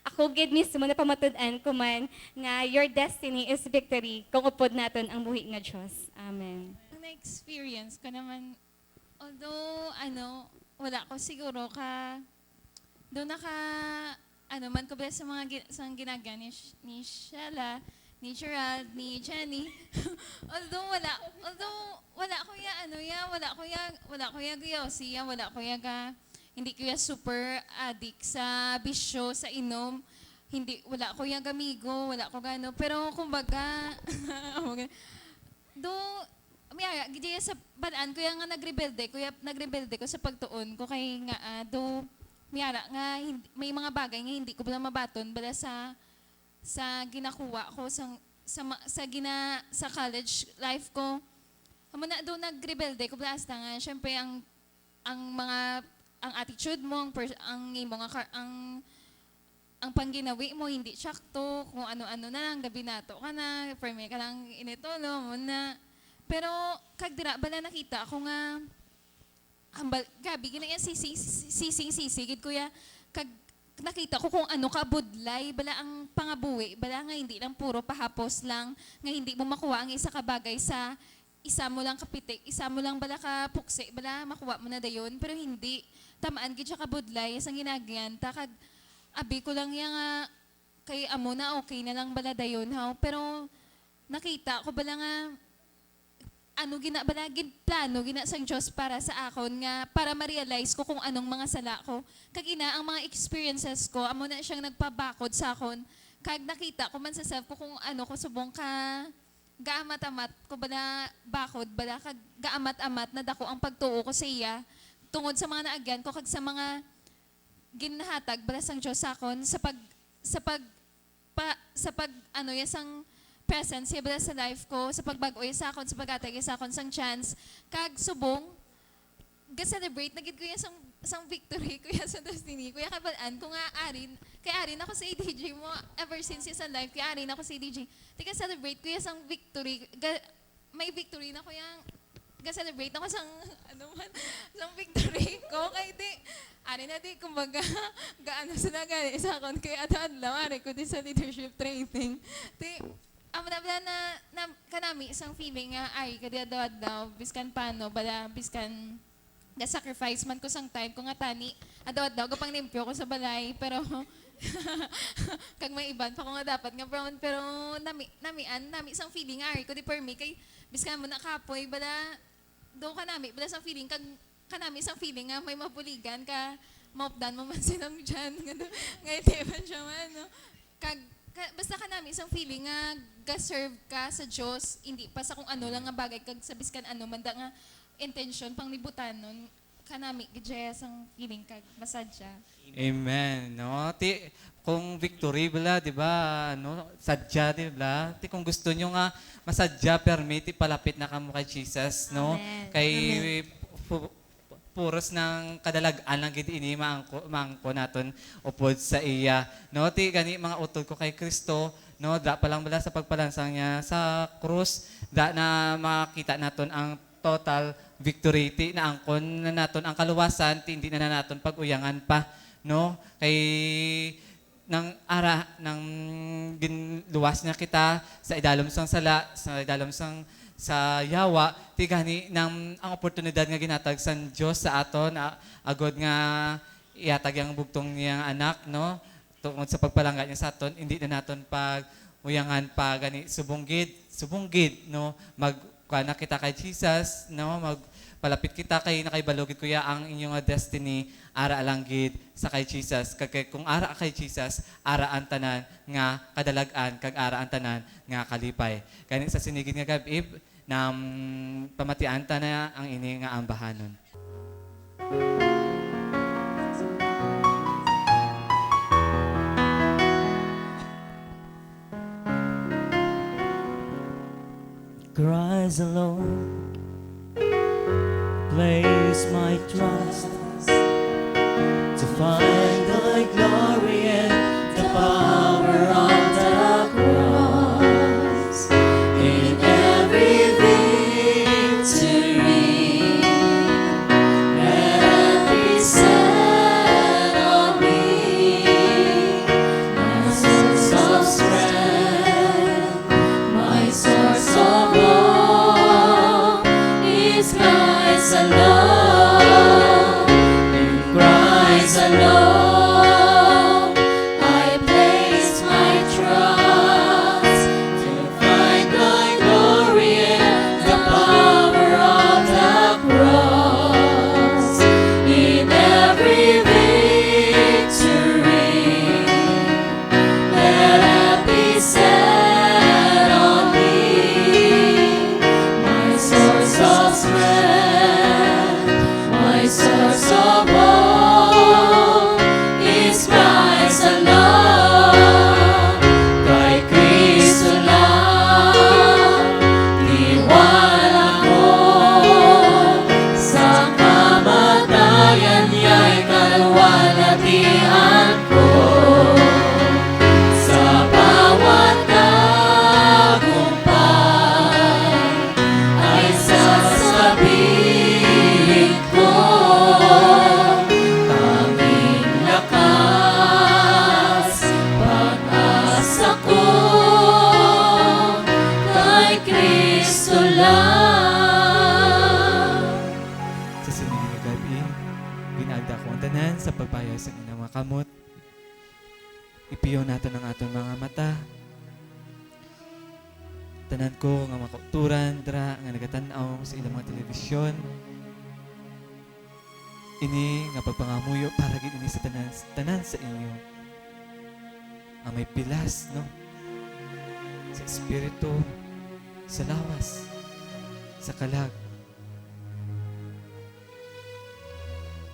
ako gid mismo na pamatud-an ko man nga your destiny is victory kung upod naton ang buhi nga Dios. Amen. Ang na-experience ko naman, although, wala ko siguro doon man ko ba sa mga ginagawa ni Sheila, ni Gerald, ni Jenny, although wala ko guyosi, wala ko hindi ko super addict sa bisyo, sa inom, wala ko yung amigo, wala ko gano. Pero kumbaga, gidya sa balaan ko yung nga nagrebelde ko sa pagtuon ko kay nga, nga may mga bagay nga hindi ko bala mabaton bala sa ginakuha ko sa college life ko. Amo na nagrebelde ko bala hasta nga, syempre ang attitude mo, ang pangginawi mo, hindi sakto, kung ano-ano na lang, gabi nato ka na, perme ka lang initolo mo na. Pero, kag dira, bala nakita ako nga, gabi, ginaya sising-sisigid kuya, kag nakita ko kung ano ka budlay, bala ang pangabuhi, bala nga hindi lang puro pahapos lang, nga hindi mo makuha ang isa kabagay sa isa mo lang kapitik, isa mo lang bala ka puksi, bala makuha mo na dayon, pero hindi, tamaan gid siya kabudlay, isang ginagyan, takag, abi ko lang yung kay amo na okay na lang bala dayon, pero nakita ko bala nga, bala plano, sang Diyos para sa akon nga, para ma-realize ko kung anong mga sala ko. Kag ang mga experiences ko, amo na siyang nagpabakod sa akon, kag nakita ko man sa self ko kung ko subong ka, gaamat-amat ko bala bakod, bala kag gaamat-amat na dako ang pagtuo ko sa iya, tungod sa mga naagyan ko kag sa mga ginahatag bala sang Diyos sakon yasang presence bala sa life ko sa pagbago sakon sa pagatag sakon sang chance kag subong ga-celebrate na gid ko sang victory kuya sa destiny kuya kabalaan ko nga arin ako sa ADG mo ever since sa life kaya arin ako sa ADG tika celebrate kuya sang victory may victory na kuya ga-celebrate ako sang victory ko kay di ari na di kumbaga gaano sila gali sa akon kay adlaw ari ko di sa leadership training di amna na kanami isang feeling nga ay kadi adlaw biskan paano bala biskan ga-sacrifice man ko sang time ko nga tani adlaw gapang limpyo ko sa balay pero kag may iban pa ko nga dapat nga brown pero nami isang feeling ari ko di permi kay biskan mo nakapoy bala do ka nami bala isang feeling kag kanami isang feeling nga may mapuligan ka maupdan mo man silang dyan ngayon di ba siya man no? Basta kanami isang feeling nga ga-serve ka sa Diyos hindi pa sa kung ano lang nga bagay kag sa biskan ano manda nga intention pang libutan nun kanami gidya ang feeling kag masadya. Amen. No? Kung victory bala, di ba? No? Sadya, di ba? Kung gusto nyo nga masadya, permit, palapit na kamo kay Jesus, no? Amen. Kay puros ng kadalagan lang gid ini mangko naton upod sa iya. No? Gani mga utod ko kay Kristo, no? Da pa lang bala sa pagpalansang niya sa krus, da na makita naton ang total victory. Na angkon na naton ang kaluwasan, hindi na naton pag-uyangan pa. No? Kay nang ginluwas niya kita sa idalom sang sala, sa idalom sang sa yawa, tigani nang ang oportunidad nga ginatag san Dios sa aton agod nga iatag ang bugtong niyang anak, no? Tungod sa pagpalangga niya sa aton, hindi na naton pag uyangan pa gani subunggid, no? Magkuana kita kay Jesus, no? Palapit kita kay nakaibalogid kuya ang inyong destiny ara alanggid sa kay Jesus. Kay kung ara kay Jesus, ara ang tanan nga kadalagan kag ara ang tanan nga kalipay. Kani sa sinigid nga gab-ib na pamatian ta na ang ini nga ambahanon. Christ alone, place my trust to find the glory and the power of the cross. In every victory, let be set on me. My source of strength, my source of hope is Christ alone. In Christ alone, I place my trust to find my glory in the power of the cross. In every victory, let it be set on me. My source of strength, my source of hope is Christ alone. Kay Kristo lang, tiwala ko. Sa kamatayan niya'y kaluwalhatian ko. Sa bawat tagumpay ay sasabihin ko, tanging lakas, pag-asa ko, kay Kristo lang. Sa sinigid nga gabi, ginagda ko ang tanan sa pagbayas sa inyong mga kamot. Ipiyo natin ang aton mga mata. Tanan ko nga makauturan, dra nga nagatanaw sa ilang mga telebisyon. Ini nga pagpangamuyo para gid ini sa tanan sa inyo. Ang may pilas, no? Sa espiritu, sa lawas, sa kalag.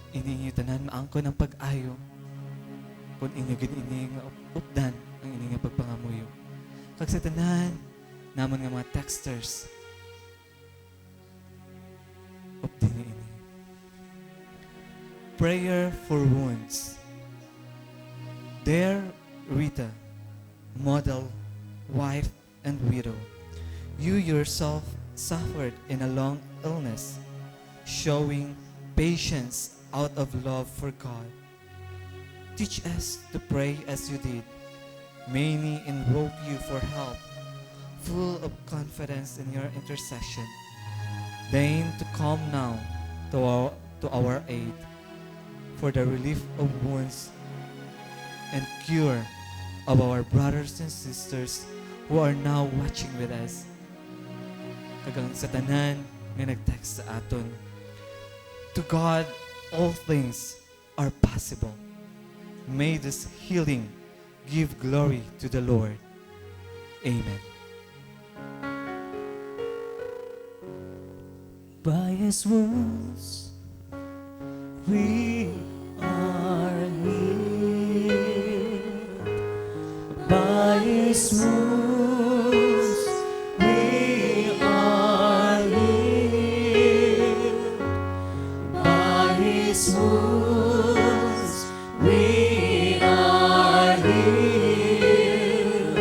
Ini inyo tanan maangkon ang pag-ayo. Kung inyo gid ini nga updan ang ini nga pagpangamuyo. Kag sa tanan namon nga mga texters. Updan ini. Prayer for wounds. Dear Rita, model, wife, and widow, you yourself suffered in a long illness, showing patience out of love for God. Teach us to pray as you did. Many invoke you for help, full of confidence in your intercession. Deign to come now to our aid for the relief of wounds and cure of our brothers and sisters who are now watching with us. Kagang sa tanan nga nag-text sa aton. To God, all things are possible. May this healing give glory to the Lord. Amen. By His wounds we are healed. By His wounds we are healed. By His wounds we are healed.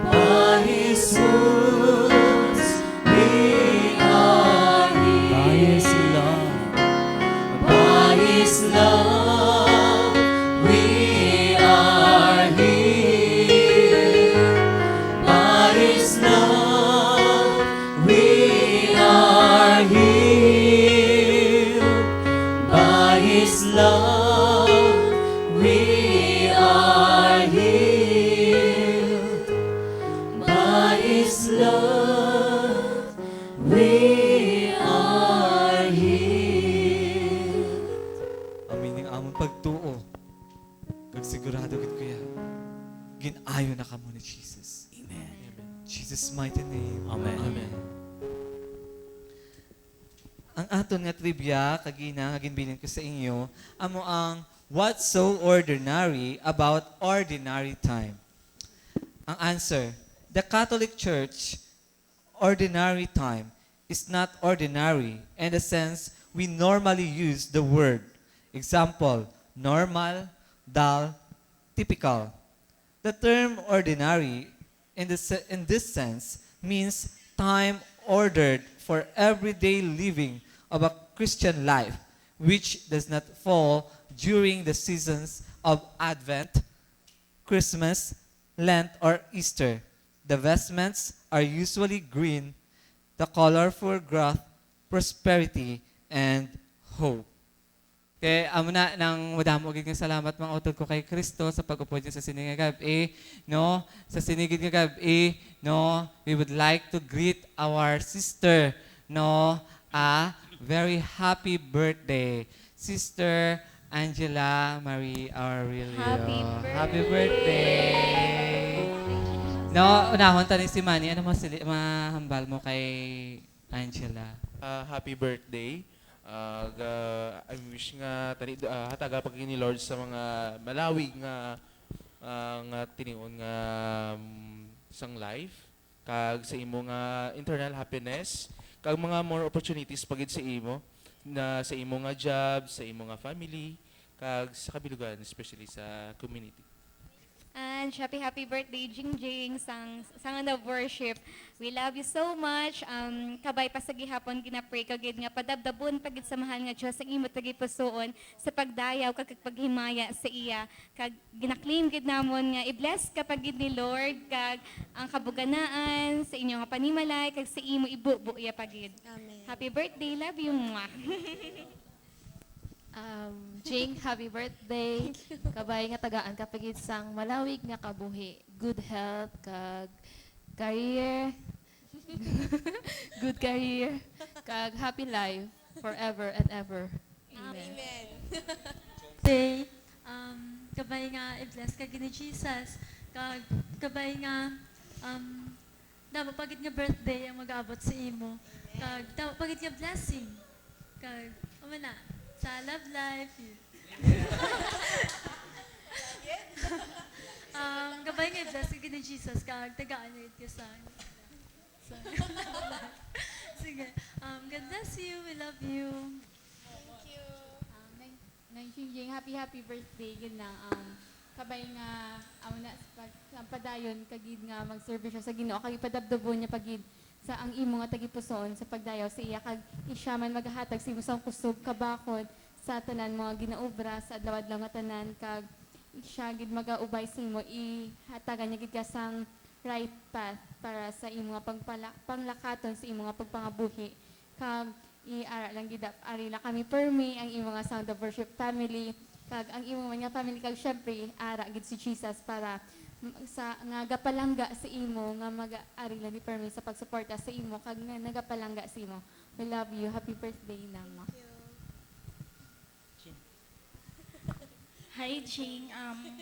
By His wounds we are healed. By His love, by His love, we are healed. By His love, we are healed. By His love, we are healed. By His love, we are healed. Amining among pagtuo. Kag sigurado gid kuya. Ginayo na kamo ni Jesus. Amen. Jesus' mighty name. Amen. Amen. Ang aton nga trivia kagina nga ginbilin ko sa inyo amo ang what's so ordinary about ordinary time. Ang answer, the Catholic Church ordinary time is not ordinary in the sense we normally use the word. Example, normal, dull, typical. The term ordinary in this sense means time ordered for everyday living of a Christian life, which does not fall during the seasons of Advent, Christmas, Lent, or Easter. The vestments are usually green, the color for growth, prosperity, and hope. Kaya amo na nang madamo gid nga salamat mga utod ko kay Kristo sa pag-upod niya sa sining nga gabi, no? Sa sinigid nga gabi, no? We would like to greet our sister, no? A very happy birthday, Sister Angela Marie Aurelio. Happy birthday. No, unahon tani si Manny, ano mahambal mo kay Angela? Happy birthday. I wish nga tani hataga pag ni Lord sa mga malawig nga tinion nga sang life kag sa imo nga internal happiness kag mga more opportunities pagid sa imo na sa imo nga job, sa imo nga family kag sa kabilugan especially sa community. And happy birthday, Jingjing, sang na worship. We love you so much. Kabay pa sa gihapon ginapray kagid nga padabdabon pagid sa mahal nga Dios ang imo tagi pusoon sa pagdayaw kag paghimaya sa iya. Kag ginaklaim gid namon nga i-bless ka pagid ni Lord kag ang kabuganaan sa inyo nga panimalay kag sa imo ibubo iya pagid. Amen. Happy birthday, love you. Mwah. Jing, happy birthday. Kabay nga tagaan ka pagid sang malawig nga kabuhi. Good health, kag career, good career, kag happy life forever and ever. Amen. Day, kabay nga i-bless ka gini Jesus. Kabay nga dapat pagit nga birthday ang mag-abot sa imo. Kag dapat pagit nga blessing. Kag na sa love life. Kabay nga i-bless ka gini Jesus. Kag tagaan niya ito sa sige. God bless you. We love you. Jing, happy birthday gid na kabay nga amo na sa padayon kagid nga mag-serve siya sa Ginoo kag ipadabdabon niya pagid sa ang imo nga tagipusoon sa pagdayaw sa iya kag isya man maghatag sa imo sang kusog kabakod sa tanan mga ginaobra sa adlaw-adlaw nga tanan kag isya gid magaubay sa imo ihatagan niya gid ka sang right path para sa imo nga panglakaton sa imo nga pagpangabuhi kag i-ara lang gid arila kami permi ang imong nga Sound of Worship family kag ang imong mga family kag syempre ara gid si Jesus para sa nga gapalangga sa imo nga mag-arila ni permi sa pagsuporta sa imo kag nga nagapalangga sa imo. We love you. Happy birthday Nama. Hi, Jing.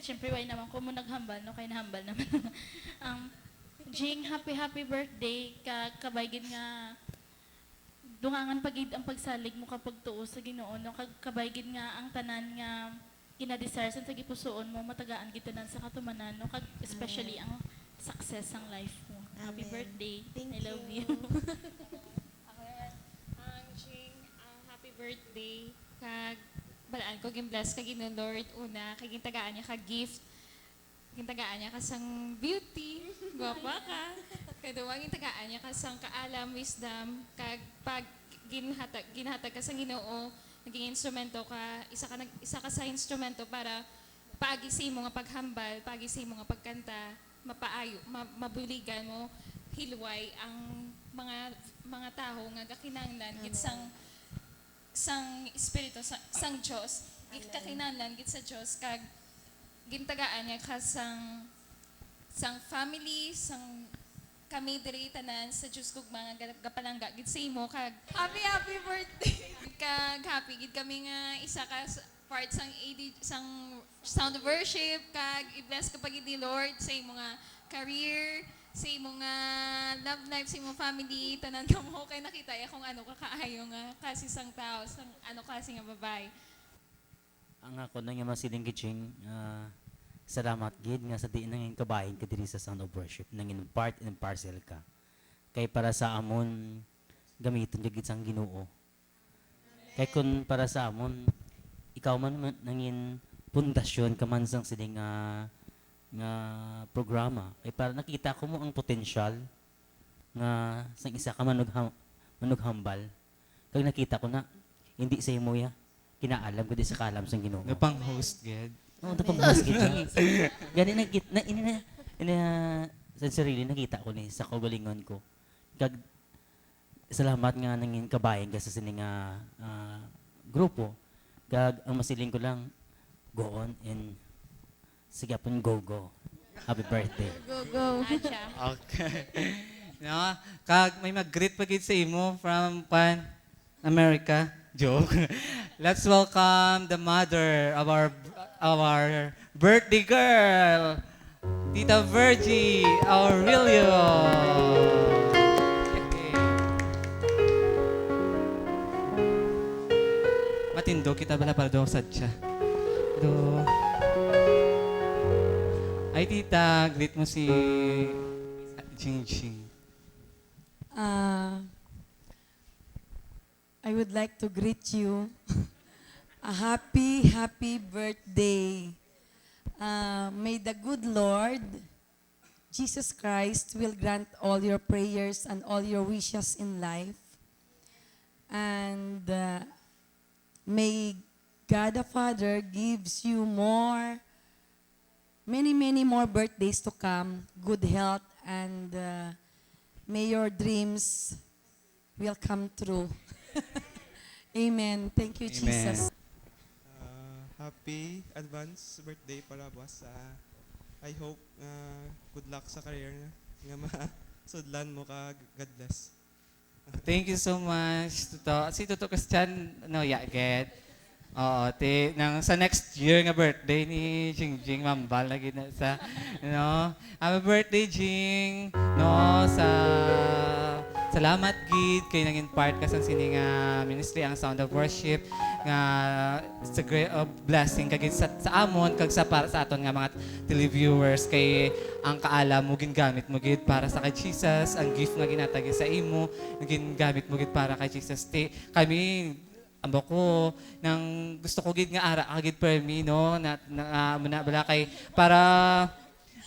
Siyempre, why naman ko mo naghambal, no? Kaya nahambal naman. Jing, happy birthday. Kabaygin nga, dungangan pagid ang pagsalig mo kapag tuo sa Ginoo, no? Kabaygin nga ang tanan nga kinadesire sa gipusoon mo, matagaan kita nan sa katumanan, no? Especially ang success ang life mo. Happy birthday. I love you. Ang Jing, happy birthday. Kag balaan ko gin-bless kag Ginoo Lord una kag gintagaan niya kag gift. Gintagaan niya kasang beauty, gwapa ka. Kaduwa gintagaan niya kasang kaalam, wisdom, kag pag ginhatag ka sa Ginoo, naging instrumento ka, isa ka sa instrumento para paagi sa imo nga paghambal, paagi sa imo nga pagkanta, mapaayo, mabuligan mo hilway ang mga tao nga kakinahanglan gid sang espiritu sang Dios kakinahanglan gid sa Dios kag gintagaan niya ka sang family sang kami diri tanan sa Dios kog mga gapalangga gid sa imo kag happy birthday kag happy gid kami nga isa ka part sang sang Sound of Worship kag i-bless ka pagid ni Lord sa imo nga career sa imong love life, sa imong family, tanan ka mo, kay nakita kung ano ka kaayo nga kasi sang tao, sang ano kasi nga babae. Ang ako na nga masiling Giching, salamat gid nga sa diin nangin kabahin ka diri sa Sound of Worship, nangin part and parcel ka. Kay para sa amon, gamiton gid sang Ginoo. Kay kun para sa amon, ikaw man nangin pundasyon ka man sang siling nga programa ay para nakita ko mo ang potensyal nga sang isa ka manughambal kag nakita ko na hindi sa imo ya kinaalam ko di sa kalam sang Ginoo Napang host, gid. oo napang host gid gani na ina sa sarili nakita ko ni sa kaugalingon ko kag salamat nga nangin kabayan ka sa sining grupo kag ang masiling ko lang go on and sige pun go. Happy birthday. Go. Okay. No, kag may mag-greet pagid sa imo from Pan America. Joke. Let's welcome the mother of our birthday girl, Tita Virgie Aurelio. Matindo kita bala para do sadya. Do. Ay, tita, greet mo si Jing. I would like to greet you. A happy birthday. May the good Lord, Jesus Christ, will grant all your prayers and all your wishes in life. And may God the Father gives you many more birthdays to come, good health, and may your dreams will come true. Amen. Thank you, Amen. Jesus. Happy advance birthday pala, boss. I hope good luck sa career nga masudlan mo ka. God bless. Thank you so much. Si Toto Christian, get. Oo, sa next year nga birthday ni Jing Mambal lagi na sa happy birthday Jing. Salamat gid kay nangin part ka sa sining ministry ang Sound of Worship nga it's a great blessing kagid sa amon kag para sa aton nga mga televiewers kay ang kaalam mo gingamit mo gid para sa kay Jesus, ang gift nga ginatagi sa imo gingamit mo gid para kay Jesus. Kami amo ko nang gusto ko gid nga ara agid permi no na muna bala kay para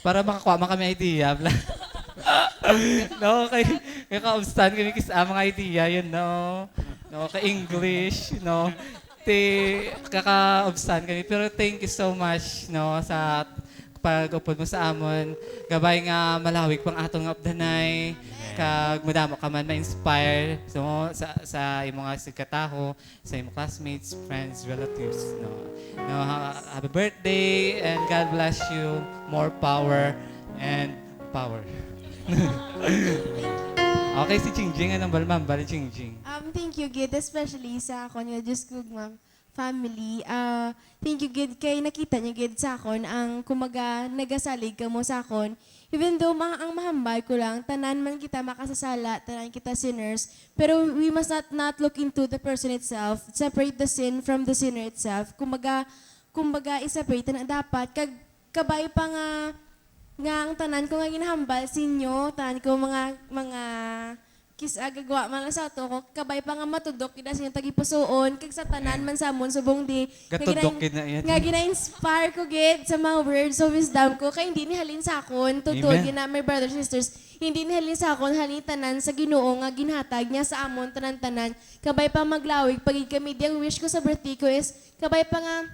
makakuha man kami idea bla. No kay ka-obstan kami kisa mga idea yun no kay English no kaka-obstan kami pero thank you so much no sa pag-upod mo sa amon. Gabay nga malawig pang atong nga updanay. Kag madamo ka man ma-inspire sa imong nga sigkataho, sa imong classmates, friends, relatives. Happy birthday and God bless you. More power and power. Okay, si Chingjing, anong balmam? Bali Chingjing. Thank you, Gid, especially sa akon nga Diyos Gugma family. Thank you, Gid, kay nakita niya, Gid, sa akon, ang kumaga nagasalig ka mo sa akon. Even though ang mahambay ko lang, tanan man kita makasasala, tanan kita sinners, pero we must not look into the person itself, separate the sin from the sinner itself. Kumbaga i-separate na dapat, kabay pa nga ang tanan ko nga ginahambal sinyo, tanan ko mga gagawa man sa ato ko, kabay pa nga matudok, kida siya tagipusoon, kag sa tanan man sa amon, subong di, Gatudok kid na yan. nga gina-inspire ko, Gid, sa mga words of wisdom ko, kay hindi ni halin sa akon, totoo, gina, my brothers and sisters, hindi ni halin sa akon, halin tanan sa Ginoo nga ginhatag niya sa amon, tanan-tanan, kabay pa maglawig, pagig kami, di ang wish ko sa birthday ko is, kabay pa nga,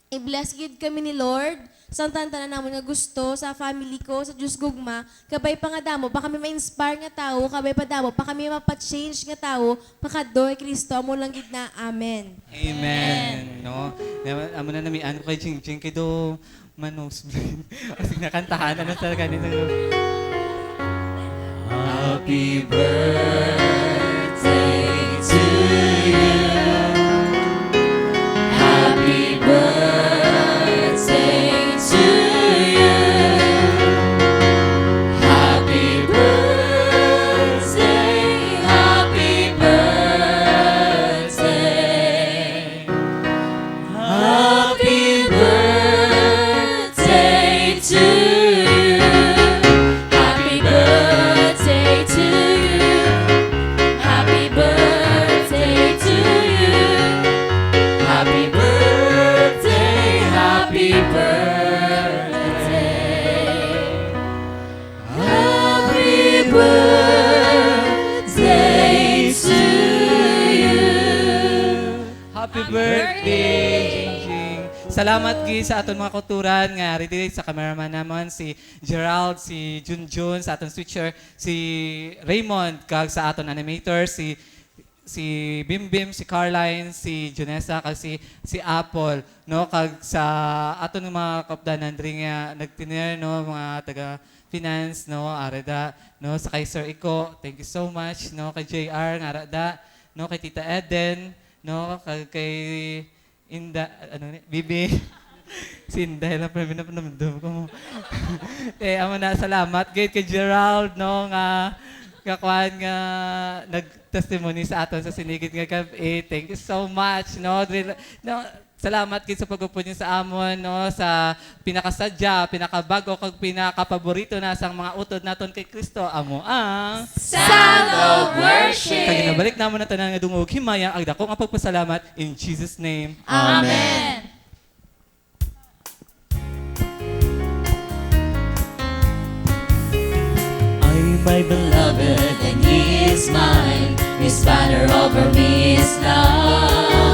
i-bless gid kami ni Lord sa tanan namon nga gusto sa family ko sa Diyos Gugma, kabay pa nga damo pa kami ma-inspire nga tao, kabay pa damo pa kami mapa-change nga tao pakadto kay Kristo amo lang gid na amen. Amen. No. Amo na namian ko kay Chingjing kay do manos brain. Kasi nakantahan ano talaga nito. Happy birthday to you. Happy birthday to you. Happy birthday, happy birthday. Happy birthday to you. Happy birthday to you. Happy birthday to you. Happy birthday, happy birthday. Happy birthday to you. Happy birthday, Chingjing. Salamat gi sa aton mga kulturan nga ready sa cameraman naman si Gerald, si Junjun, sa aton switcher, si Raymond, kag sa aton animator, si Bimbim, si Carline, si Junessa, kag si Apple, no, kag sa aton mga kapdanan diri nga nagtiner, no, mga taga finance, no, Arada, no, sa kay Sir Iko, thank you so much, no, kay JR nga Arada, no, kay Tita Eden, no, kay Inda, Bibi. Si Inday lang pa pinapamdum ko mo. Amo na, salamat. Kay Gerald, no, nga kakuan nga nag-testimony sa aton sa Sinigid nga Gabi. Thank you so much, no. Salamat kid sa pag-upod niyo sa amon, no, sa pinakasadya, pinakabago, kag pinakapaborito na sang mga utod naton kay Kristo. Amo ang Sound of Worship. Kag ginabalik namon na tanan nga dungog himaya ang dako nga pagpasalamat in Jesus name. Amen. I'm my beloved and He is mine. His banner over me is love.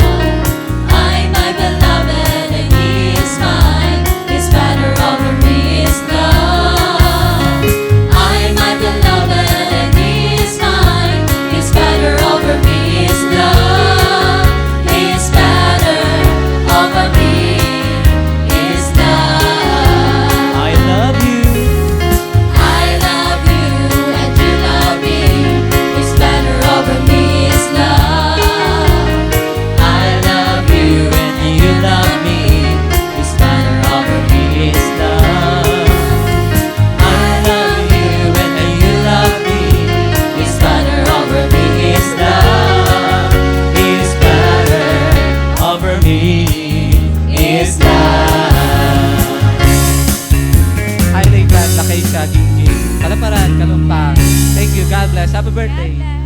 I'm my beloved and He is mine. His banner over me is love. I'm my beloved and He is mine. His banner over me is love. His banner over me is love. I love you. I love you and you love me. His banner over me is love. I love you and you love me. His banner over me is love. I love you and you love me. His banner over me is love. His banner over me is love. Highly glad na kay siya, Chingjing. Kalaparan, kalumpang. Thank you. God bless. Happy birthday.